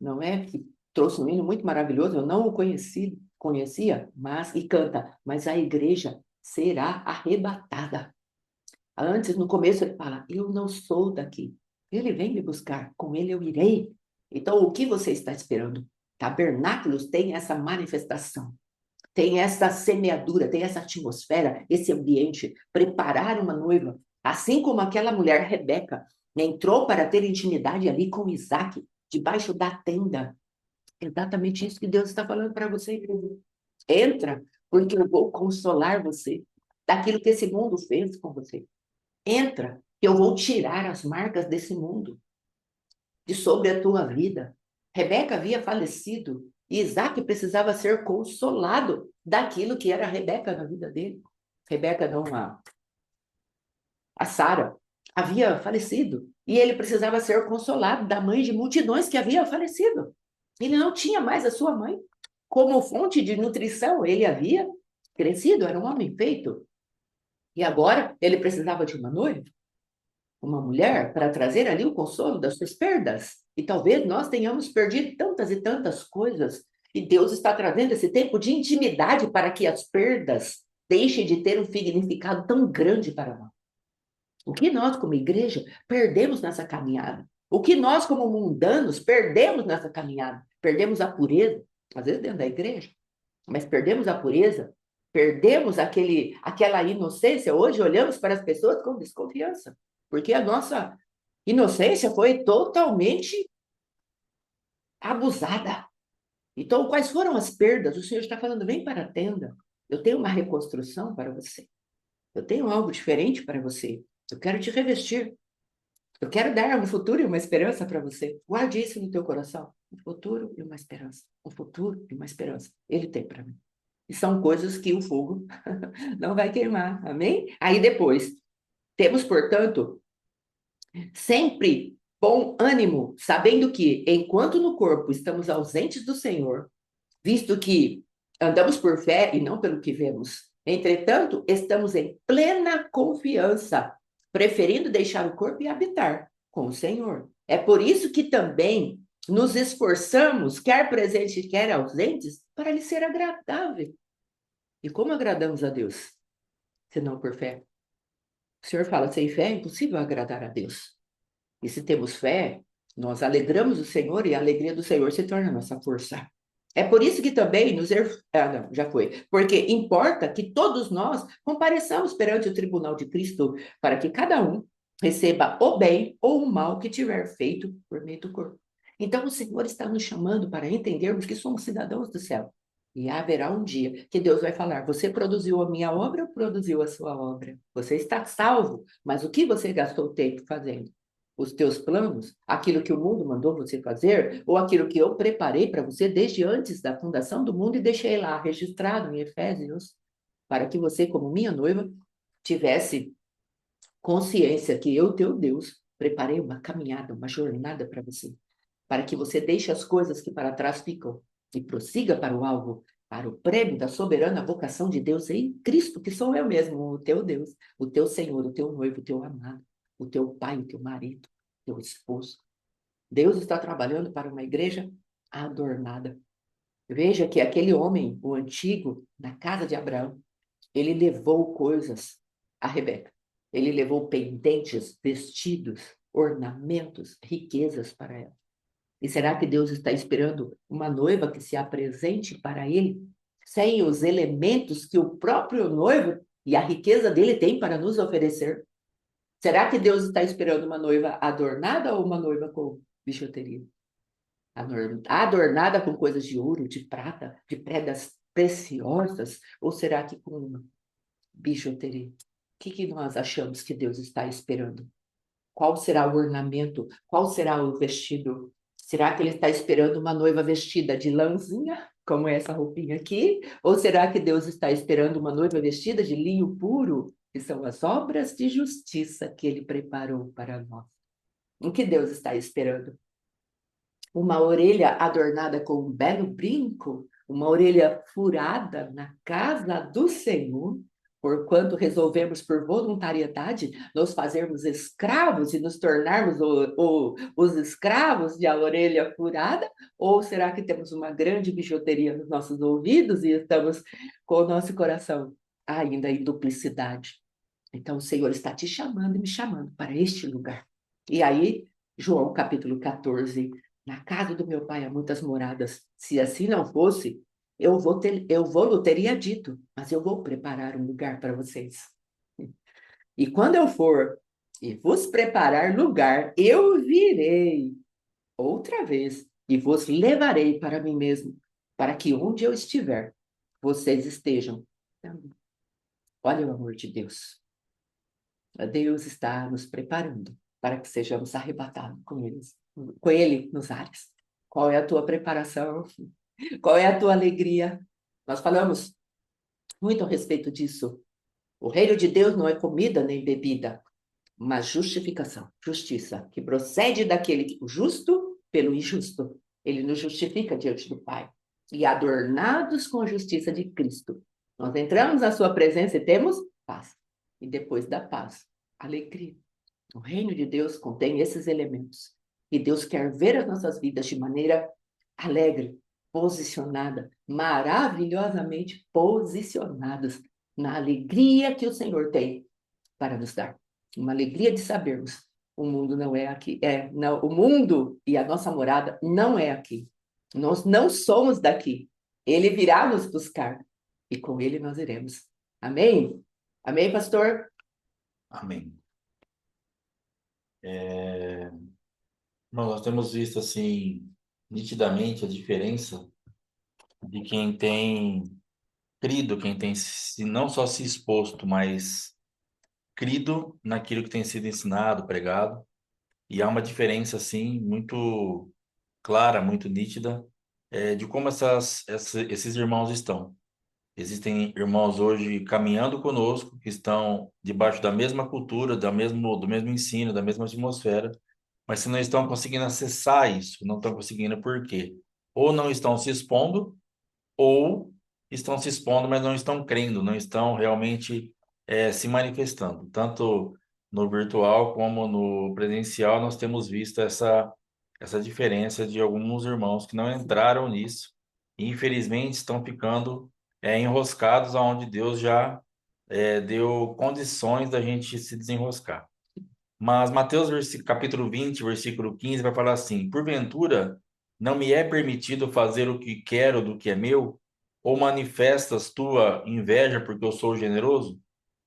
não é? Que trouxe um hino muito maravilhoso, eu não o conhecia, e canta, mas a igreja será arrebatada. Antes, no começo, ele fala, eu não sou daqui. Ele vem me buscar, com ele eu irei. Então, o que você está esperando? Tabernáculos tem essa manifestação, tem essa semeadura, tem essa atmosfera, esse ambiente, preparar uma noiva, assim como aquela mulher Rebeca entrou para ter intimidade ali com Isaac, debaixo da tenda. Exatamente isso que Deus está falando para você, igreja. Entra, porque eu vou consolar você daquilo que esse mundo fez com você. Entra, que eu vou tirar as marcas desse mundo de sobre a tua vida. Rebeca havia falecido e Isaac precisava ser consolado daquilo que era Rebeca na vida dele. Rebeca não, a Sara havia falecido e ele precisava ser consolado da mãe de multidões que havia falecido. Ele não tinha mais a sua mãe como fonte de nutrição, ele havia crescido, era um homem feito. E agora ele precisava de uma noiva, uma mulher, para trazer ali o consolo das suas perdas. E talvez nós tenhamos perdido tantas e tantas coisas, e Deus está trazendo esse tempo de intimidade para que as perdas deixem de ter um significado tão grande para nós. O que nós, como igreja, perdemos nessa caminhada? O que nós, como mundanos, perdemos nessa caminhada? Perdemos a pureza, às vezes dentro da igreja, mas perdemos a pureza, perdemos aquela inocência. Hoje olhamos para as pessoas com desconfiança, porque a nossa inocência foi totalmente abusada. Então, quais foram as perdas? O Senhor está falando, vem para a tenda. Eu tenho uma reconstrução para você. Eu tenho algo diferente para você. Eu quero te revestir. Eu quero dar um futuro e uma esperança para você. Guarde isso no teu coração. Um futuro e uma esperança. Um futuro e uma esperança. Ele tem para mim. E são coisas que o fogo não vai queimar. Amém? Aí depois, temos, portanto, sempre bom ânimo, sabendo que, enquanto no corpo estamos ausentes do Senhor, visto que andamos por fé e não pelo que vemos, entretanto, estamos em plena confiança, preferindo deixar o corpo e habitar com o Senhor. É por isso que também nos esforçamos, quer presentes, quer ausentes, para lhe ser agradável. E como agradamos a Deus? Senão por fé. O Senhor fala, sem fé é impossível agradar a Deus. E se temos fé, nós alegramos o Senhor e a alegria do Senhor se torna nossa força. É por isso que também não, já foi. Porque importa que todos nós compareçamos perante o tribunal de Cristo para que cada um receba o bem ou o mal que tiver feito por meio do corpo. Então o Senhor está nos chamando para entendermos que somos cidadãos do céu. E haverá um dia que Deus vai falar: você produziu a minha obra ou produziu a sua obra? Você está salvo, mas o que você gastou tempo fazendo? Os teus planos, aquilo que o mundo mandou você fazer, ou aquilo que eu preparei para você desde antes da fundação do mundo e deixei lá registrado em Efésios, para que você, como minha noiva, tivesse consciência que eu, teu Deus, preparei uma caminhada, uma jornada para você, para que você deixe as coisas que para trás ficam e prossiga para o alvo, para o prêmio da soberana vocação de Deus em Cristo, que sou eu mesmo, o teu Deus, o teu Senhor, o teu noivo, o teu amado, o teu pai, o teu marido, o teu esposo. Deus está trabalhando para uma igreja adornada. Veja que aquele homem, o antigo, na casa de Abraão, ele levou coisas a Rebeca. Ele levou pendentes, vestidos, ornamentos, riquezas para ela. E será que Deus está esperando uma noiva que se apresente para ele sem os elementos que o próprio noivo e a riqueza dele tem para nos oferecer? Será que Deus está esperando uma noiva adornada ou uma noiva com bijuteria? Adornada com coisas de ouro, de prata, de pedras preciosas? Ou será que com bijuteria? que nós achamos que Deus está esperando? Qual será o ornamento? Qual será o vestido? Será que ele está esperando uma noiva vestida de lãzinha, como essa roupinha aqui? Ou será que Deus está esperando uma noiva vestida de linho puro, que são as obras de justiça que ele preparou para nós? O que Deus está esperando? Uma orelha adornada com um belo brinco, uma orelha furada na casa do Senhor, porquanto resolvemos por voluntariedade nos fazermos escravos e nos tornarmos os escravos de a orelha furada? Ou será que temos uma grande bijuteria nos nossos ouvidos e estamos com o nosso coração ainda em duplicidade? Então o Senhor está te chamando e me chamando para este lugar. E aí, João capítulo 14, na casa do meu pai há muitas moradas. Se assim não fosse, eu vou teria dito, mas eu vou preparar um lugar para vocês. E quando eu for e vos preparar lugar, eu virei outra vez e vos levarei para mim mesmo, para que onde eu estiver, vocês estejam também. Olha o amor de Deus. Deus está nos preparando para que sejamos arrebatados com Ele nos ares. Qual é a tua preparação? Qual é a tua alegria? Nós falamos muito a respeito disso. O reino de Deus não é comida nem bebida, mas justificação, justiça, que procede daquele o justo pelo injusto. Ele nos justifica diante do Pai. E adornados com a justiça de Cristo, nós entramos na sua presença e temos paz. E depois da paz, alegria. O reino de Deus contém esses elementos. E Deus quer ver as nossas vidas de maneira alegre, posicionada, maravilhosamente posicionadas na alegria que o Senhor tem para nos dar. Uma alegria de sabermos o mundo não é aqui. Não, o mundo e a nossa morada não é aqui. Nós não somos daqui. Ele virá nos buscar e com ele nós iremos. Amém? Amém, pastor? Amém. Nós temos visto assim nitidamente a diferença de quem tem crido, quem tem não só se exposto, mas crido naquilo que tem sido ensinado, pregado. E há uma diferença assim muito clara, muito nítida, de como esses irmãos estão. Existem irmãos hoje caminhando conosco, que estão debaixo da mesma cultura, do mesmo ensino, da mesma atmosfera, mas se não estão conseguindo acessar isso, não estão conseguindo por quê? Ou não estão se expondo, ou estão se expondo, mas não estão crendo, não estão realmente se manifestando. Tanto no virtual como no presencial, nós temos visto essa diferença de alguns irmãos que não entraram nisso e, infelizmente, estão ficando enroscados aonde Deus já deu condições da gente se desenroscar. Mas Mateus capítulo 20, versículo 15, vai falar assim: Porventura, não me é permitido fazer o que quero do que é meu? Ou manifestas tua inveja porque eu sou generoso?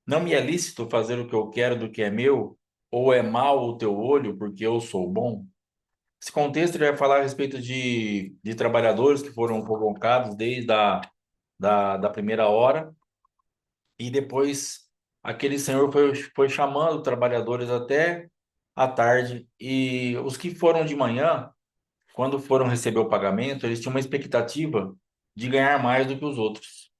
Não me é lícito fazer o que eu quero do que é meu? Ou é mau o teu olho porque eu sou bom? Esse contexto ele vai falar a respeito de trabalhadores que foram convocados desde da primeira hora, e depois aquele senhor foi chamando trabalhadores até à tarde, e os que foram de manhã, quando foram receber o pagamento, eles tinham uma expectativa de ganhar mais do que os outros.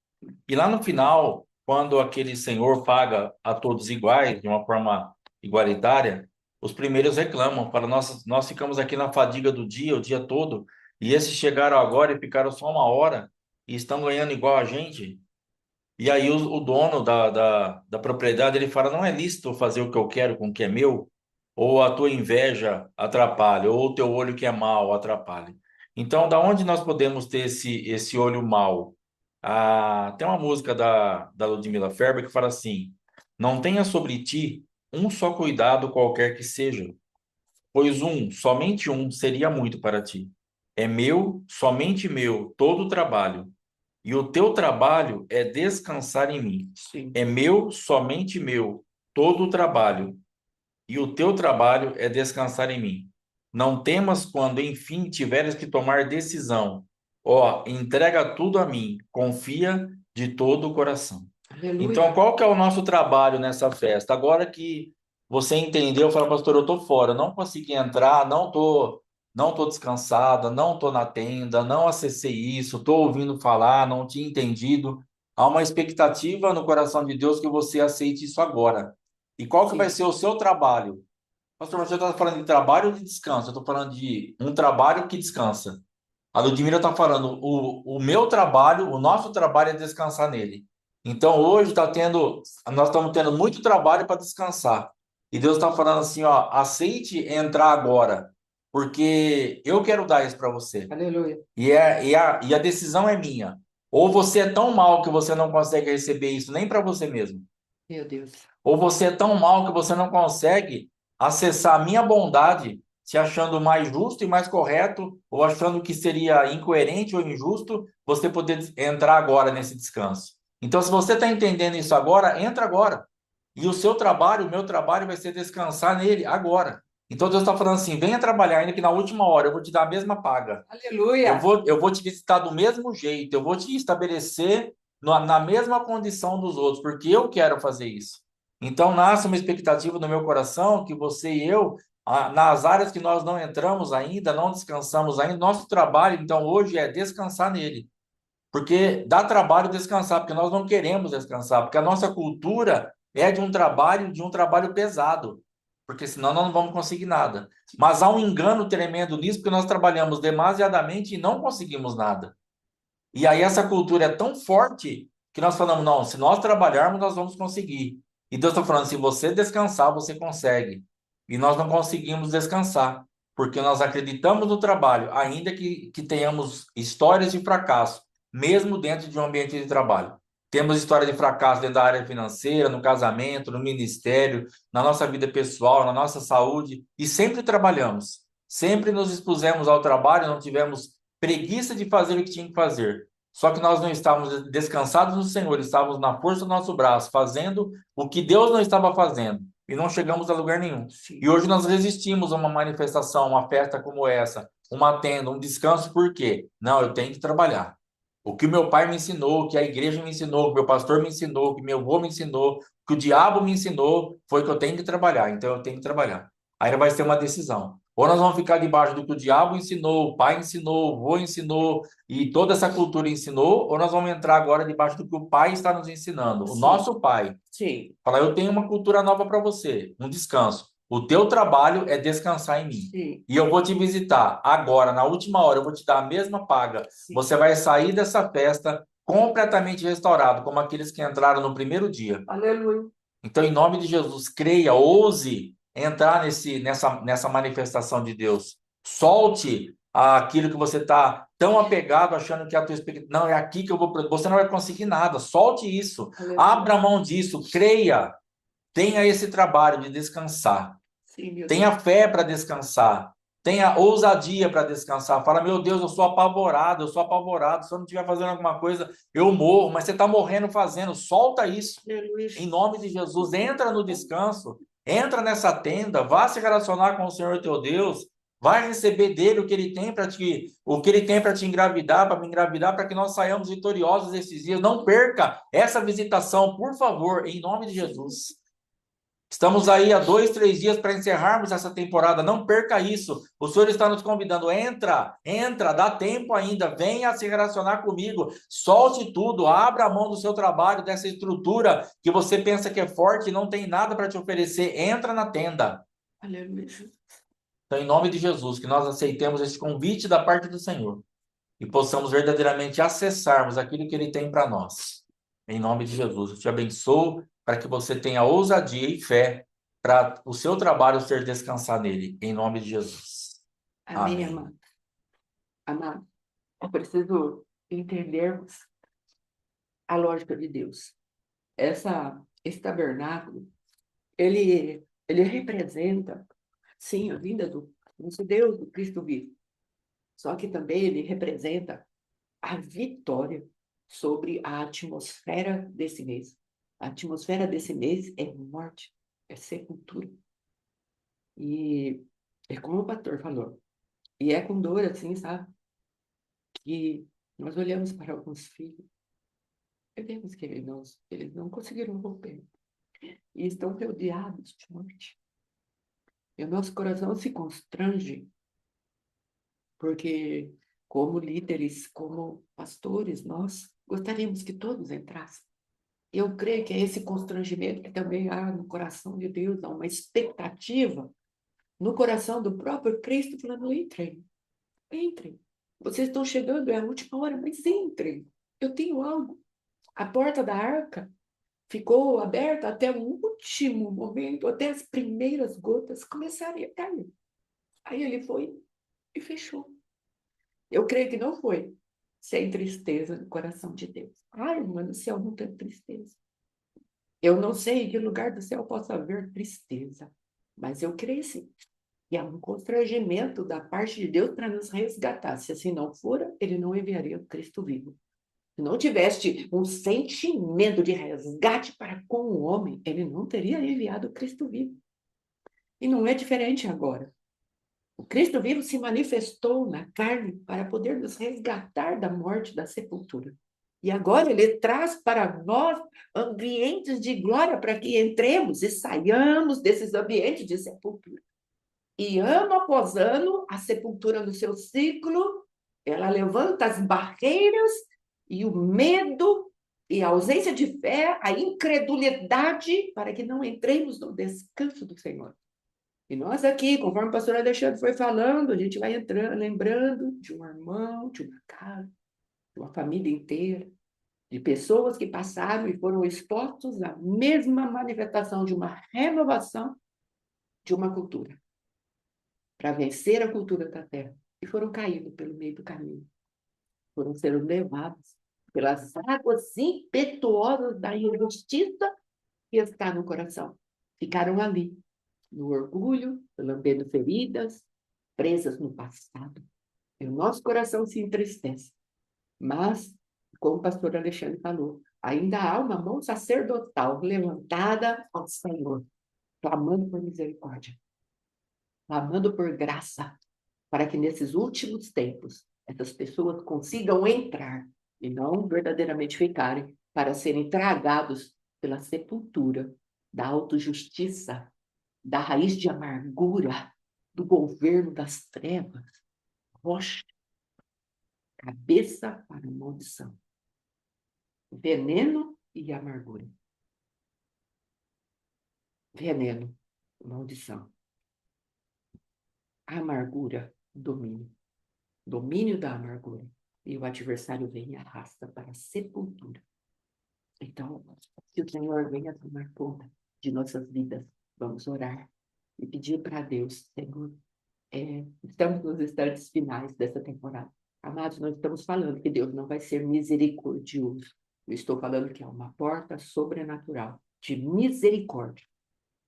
E lá no final, quando aquele senhor paga a todos iguais, de uma forma igualitária, os primeiros reclamam, falam, nossa, nós ficamos aqui na fadiga do dia, o dia todo, e esses chegaram agora e ficaram só uma hora e estão ganhando igual a gente. E aí o dono da propriedade, ele fala, não é lícito fazer o que eu quero com o que é meu, ou a tua inveja atrapalha, ou o teu olho que é mau atrapalha. Então, da onde nós podemos ter esse olho mau? Tem uma música da Ludmilla Ferber que fala assim, não tenha sobre ti um só cuidado qualquer que seja, pois somente um, seria muito para ti. É meu, somente meu, todo o trabalho. E o teu trabalho é descansar em mim. Sim. É meu, somente meu, todo o trabalho. E o teu trabalho é descansar em mim. Não temas quando, enfim, tiveres que tomar decisão. Ó, entrega tudo a mim, confia de todo o coração. Aleluia. Então, qual que é o nosso trabalho nessa festa? Agora que você entendeu, fala, pastor, eu tô fora, eu não consegui entrar, não tô descansada, não tô na tenda, não acessei isso, tô ouvindo falar, não tinha entendido. Há uma expectativa no coração de Deus que você aceite isso agora. E qual que vai Sim. ser o seu trabalho? Pastor, você está falando de trabalho ou de descanso? Eu estou falando de um trabalho que descansa. A Ludmila está falando, o meu trabalho, o nosso trabalho é descansar nele. Então hoje nós estamos tendo muito trabalho para descansar. E Deus está falando assim, ó, aceite entrar agora, porque eu quero dar isso para você. Aleluia. E a decisão é minha. Ou você é tão mal que você não consegue receber isso nem para você mesmo. Meu Deus. Ou você é tão mal que você não consegue acessar a minha bondade, se achando mais justo e mais correto, ou achando que seria incoerente ou injusto você poder entrar agora nesse descanso. Então, se você está entendendo isso agora, entra agora. E o seu trabalho, o meu trabalho vai ser descansar nele agora. Então, Deus está falando assim: venha trabalhar, ainda que na última hora eu vou te dar a mesma paga. Eu Aleluia. vou, eu vou te visitar do mesmo jeito, eu vou te estabelecer na mesma condição dos outros, porque eu quero fazer isso. Então, nasce uma expectativa no meu coração que você e eu, nas áreas que nós não entramos ainda, não descansamos ainda, nosso trabalho, então, hoje é descansar nele. Porque dá trabalho descansar, porque nós não queremos descansar, porque a nossa cultura é de um trabalho pesado, porque senão nós não vamos conseguir nada. Mas há um engano tremendo nisso, porque nós trabalhamos demasiadamente e não conseguimos nada. E aí essa cultura é tão forte que nós falamos, não, se nós trabalharmos, nós vamos conseguir. E Deus está falando, se você descansar, você consegue. E nós não conseguimos descansar, porque nós acreditamos no trabalho, ainda que tenhamos histórias de fracasso, mesmo dentro de um ambiente de trabalho. Temos história de fracasso dentro da área financeira, no casamento, no ministério, na nossa vida pessoal, na nossa saúde, e sempre trabalhamos. Sempre nos expusemos ao trabalho, não tivemos preguiça de fazer o que tinha que fazer. Só que nós não estávamos descansados no Senhor, estávamos na força do nosso braço, fazendo o que Deus não estava fazendo, e não chegamos a lugar nenhum. E Sim. hoje nós resistimos a uma manifestação, uma festa como essa, uma tenda, um descanso, por quê? Não, eu tenho que trabalhar. O que meu pai me ensinou, o que a igreja me ensinou, o que meu pastor me ensinou, o que meu avô me ensinou, o que o diabo me ensinou, foi que eu tenho que trabalhar. Então eu tenho que trabalhar. Aí vai ser uma decisão. Ou nós vamos ficar debaixo do que o diabo ensinou, o pai ensinou, o avô ensinou e toda essa cultura ensinou, ou nós vamos entrar agora debaixo do que o pai está nos ensinando, o Sim. nosso pai. Sim. Falar, eu tenho uma cultura nova para você, um descanso. O teu trabalho é descansar em mim. Sim. E eu vou te visitar agora, na última hora, eu vou te dar a mesma paga. Sim. Você vai sair dessa festa completamente restaurado, como aqueles que entraram no primeiro dia. Aleluia. Então, em nome de Jesus, creia, ouse entrar nessa manifestação de Deus. Solte aquilo que você está tão apegado, achando que a tua expectativa. Não, é aqui que eu vou. Você não vai conseguir nada. Solte isso. Aleluia. Abra mão disso. Creia. Tenha esse trabalho de descansar. Sim, meu Deus. Tenha fé para descansar. Tenha ousadia para descansar. Fala, meu Deus, eu sou apavorado, eu sou apavorado. Se eu não estiver fazendo alguma coisa, eu morro. Mas você está morrendo fazendo. Solta isso. Aleluia. Em nome de Jesus, entra no descanso. Entra nessa tenda. Vá se relacionar com o Senhor teu Deus. Vai receber dele o que ele tem para te engravidar, para me engravidar, para que nós saiamos vitoriosos esses dias. Não perca essa visitação, por favor, em nome de Jesus. Estamos aí há 2, 3 dias para encerrarmos essa temporada. Não perca isso. O Senhor está nos convidando. Entra, entra, dá tempo ainda. Venha se relacionar comigo. Solte tudo. Abra a mão do seu trabalho, dessa estrutura que você pensa que é forte e não tem nada para te oferecer. Entra na tenda. Aleluia. Então, em nome de Jesus, que nós aceitemos esse convite da parte do Senhor e possamos verdadeiramente acessarmos aquilo que Ele tem para nós. Em nome de Jesus, eu te abençoo para que você tenha ousadia e fé para o seu trabalho ser descansar nele. Em nome de Jesus. Amém, Amém. amado. Amado, é preciso entendermos a lógica de Deus. Esse tabernáculo, ele representa, sim, a vinda do nosso Deus, do Cristo vivo. Só que também ele representa a vitória sobre a atmosfera desse mês. A atmosfera desse mês é morte, é sepultura. E é como o pastor falou. E é com dor, assim, sabe? Que nós olhamos para alguns filhos Vemos que eles não conseguiram romper e estão rodeados de morte. E o nosso coração se constrange, porque, como líderes, como pastores, nós gostaríamos que todos entrassem. Eu creio que é esse constrangimento que também há no coração de Deus, há uma expectativa no coração do próprio Cristo, falando: entrem, entrem. Vocês estão chegando, é a última hora, mas entrem. Eu tenho algo. A porta da arca ficou aberta até o último momento, até as primeiras gotas começarem a cair. Aí ele foi e fechou. Eu creio que não foi sem tristeza no coração de Deus. Ai, irmã, no céu não tem tristeza. Eu não sei em que lugar do céu possa haver tristeza, mas eu creio sim. E há um constrangimento da parte de Deus para nos resgatar. Se assim não fora, ele não enviaria o Cristo vivo. Se não tivesse um sentimento de resgate para com o homem, ele não teria enviado o Cristo vivo. E não é diferente agora. O Cristo vivo se manifestou na carne para poder nos resgatar da morte, da sepultura. E agora ele traz para nós ambientes de glória para que entremos e saiamos desses ambientes de sepultura. E ano após ano, a sepultura no seu ciclo, ela levanta as barreiras e o medo e a ausência de fé, a incredulidade, para que não entremos no descanso do Senhor. E nós aqui, conforme o pastor Alexandre foi falando, a gente vai entrando, lembrando de um irmão, de uma casa, de uma família inteira, de pessoas que passaram e foram expostos à mesma manifestação de uma renovação de uma cultura, para vencer a cultura da terra. E foram caindo pelo meio do caminho. Foram sendo levados pelas águas impetuosas da injustiça que está no coração. Ficaram ali, no orgulho, lambendo feridas, presas no passado. E o nosso coração se entristece. Mas, como o pastor Alexandre falou, ainda há uma mão sacerdotal levantada ao Senhor, clamando por misericórdia, clamando por graça, para que nesses últimos tempos essas pessoas consigam entrar e não verdadeiramente ficarem para serem tragados pela sepultura da autojustiça, da raiz de amargura, do governo das trevas, rocha, cabeça para a maldição, veneno e amargura. Veneno, maldição. Amargura, domínio. Domínio da amargura. E o adversário vem e arrasta para a sepultura. Então, que o Senhor venha tomar conta de nossas vidas. Vamos orar e pedir para Deus, Senhor, estamos nos instantes finais dessa temporada. Amados, nós estamos falando que Deus não vai ser misericordioso. Eu estou falando que é uma porta sobrenatural de misericórdia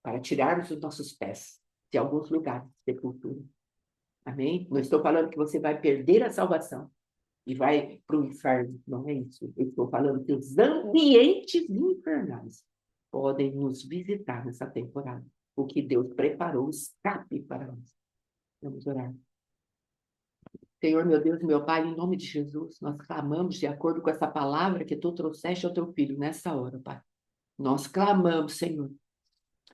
para tirarmos os nossos pés de alguns lugares de sepultura. Amém? Não estou falando que você vai perder a salvação e vai para o inferno. Não é isso. Eu estou falando que os ambientes infernais podem nos visitar nessa temporada. O que Deus preparou, escape para nós. Vamos orar. Senhor, meu Deus, meu Pai, em nome de Jesus, nós clamamos de acordo com essa palavra que tu trouxeste ao teu filho nessa hora, Pai. Nós clamamos, Senhor,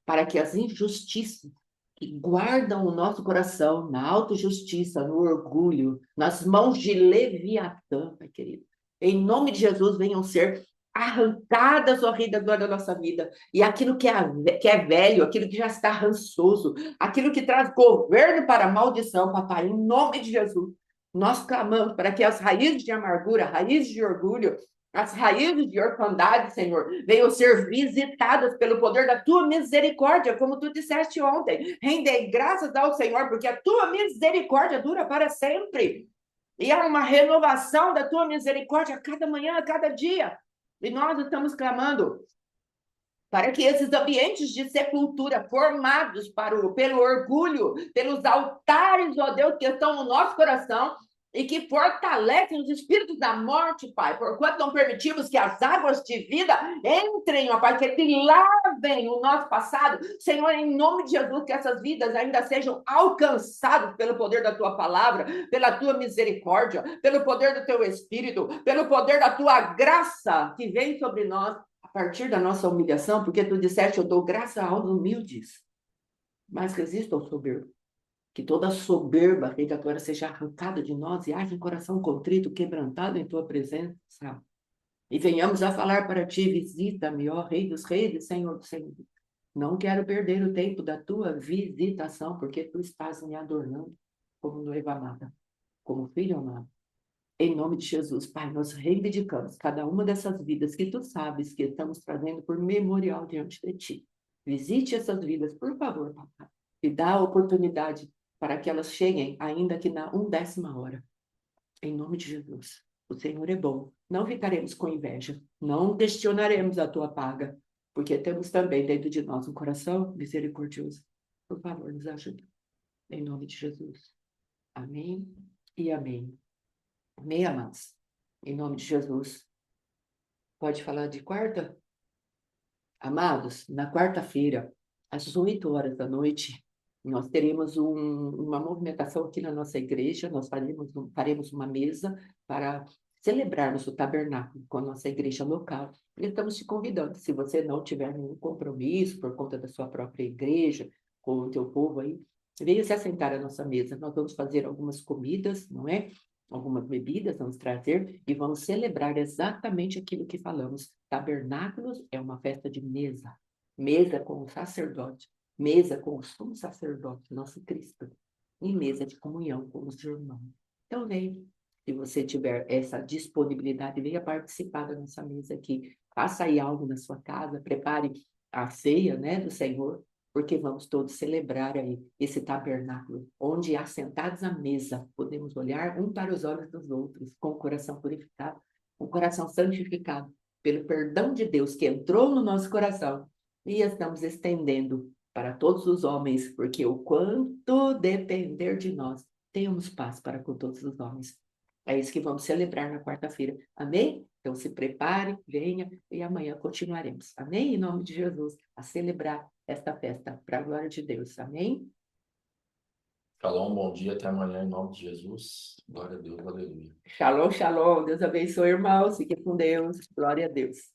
para que as injustiças que guardam o nosso coração na autojustiça, no orgulho, nas mãos de Leviatã, Pai querido, em nome de Jesus, venham ser arrancadas, ó Rei da glória da nossa vida, e aquilo que é velho, aquilo que já está rançoso, aquilo que traz governo para a maldição, papai, em nome de Jesus, nós clamamos para que as raízes de amargura, raízes de orgulho, as raízes de orfandade, Senhor, venham ser visitadas pelo poder da tua misericórdia, como tu disseste ontem. Rendei graças ao Senhor, porque a tua misericórdia dura para sempre. E há uma renovação da tua misericórdia a cada manhã, a cada dia. E nós estamos clamando para que esses ambientes de sepultura formados pelo orgulho, pelos altares, ó Deus, que estão no nosso coração, e que fortalecem os espíritos da morte, Pai, porquanto não permitimos que as águas de vida entrem, ó Pai, que te lave também o nosso passado, Senhor, em nome de Jesus, que essas vidas ainda sejam alcançadas pelo poder da tua palavra, pela tua misericórdia, pelo poder do teu Espírito, pelo poder da tua graça que vem sobre nós a partir da nossa humilhação, porque tu disseste, eu dou graça aos humildes, mas resisto ao soberbo. Que toda soberba, Rei da Glória, seja arrancada de nós e haja um coração contrito, quebrantado em tua presença. E venhamos a falar para ti, visita-me, ó Rei dos Reis, Senhor do Senhor. Não quero perder o tempo da tua visitação, porque tu estás me adornando como noiva amada, como filho amado. Em nome de Jesus, Pai, nós reivindicamos cada uma dessas vidas que tu sabes que estamos trazendo por memorial diante de ti. Visite essas vidas, por favor, papai, e dá a oportunidade para que elas cheguem ainda que na 1/10 hora. Em nome de Jesus. O Senhor é bom. Não ficaremos com inveja. Não questionaremos a tua paga, porque temos também dentro de nós um coração misericordioso. Por favor, nos ajude. Em nome de Jesus. Amém e amém. Amém, amados. Em nome de Jesus. Pode falar de quarta? Amados, na quarta-feira, às 8 horas da noite, nós teremos uma movimentação aqui na nossa igreja. Nós faremos uma mesa para celebrarmos o tabernáculo com a nossa igreja local. E estamos te convidando, se você não tiver nenhum compromisso por conta da sua própria igreja, com o teu povo aí, venha se assentar à nossa mesa. Nós vamos fazer algumas comidas, não é? Algumas bebidas vamos trazer e vamos celebrar exatamente aquilo que falamos. Tabernáculos é uma festa de mesa. Mesa com o sacerdote, mesa com o sumo sacerdote, nosso Cristo, e mesa de comunhão com os irmãos. Então, vem, se você tiver essa disponibilidade, venha participar da nossa mesa aqui. Faça aí algo na sua casa, prepare a ceia, né, do Senhor, porque vamos todos celebrar aí esse tabernáculo, onde assentados à mesa, podemos olhar um para os olhos dos outros, com o coração purificado, com o coração santificado, pelo perdão de Deus que entrou no nosso coração, e estamos estendendo para todos os homens, porque o quanto depender de nós, tenhamos paz para com todos os homens. É isso que vamos celebrar na quarta-feira. Amém? Então se prepare, venha e amanhã continuaremos. Amém? Em nome de Jesus, a celebrar esta festa para a glória de Deus. Amém? Shalom, bom dia, até amanhã, em nome de Jesus. Glória a Deus, aleluia. Shalom, shalom. Deus abençoe, irmãos. Fique com Deus. Glória a Deus.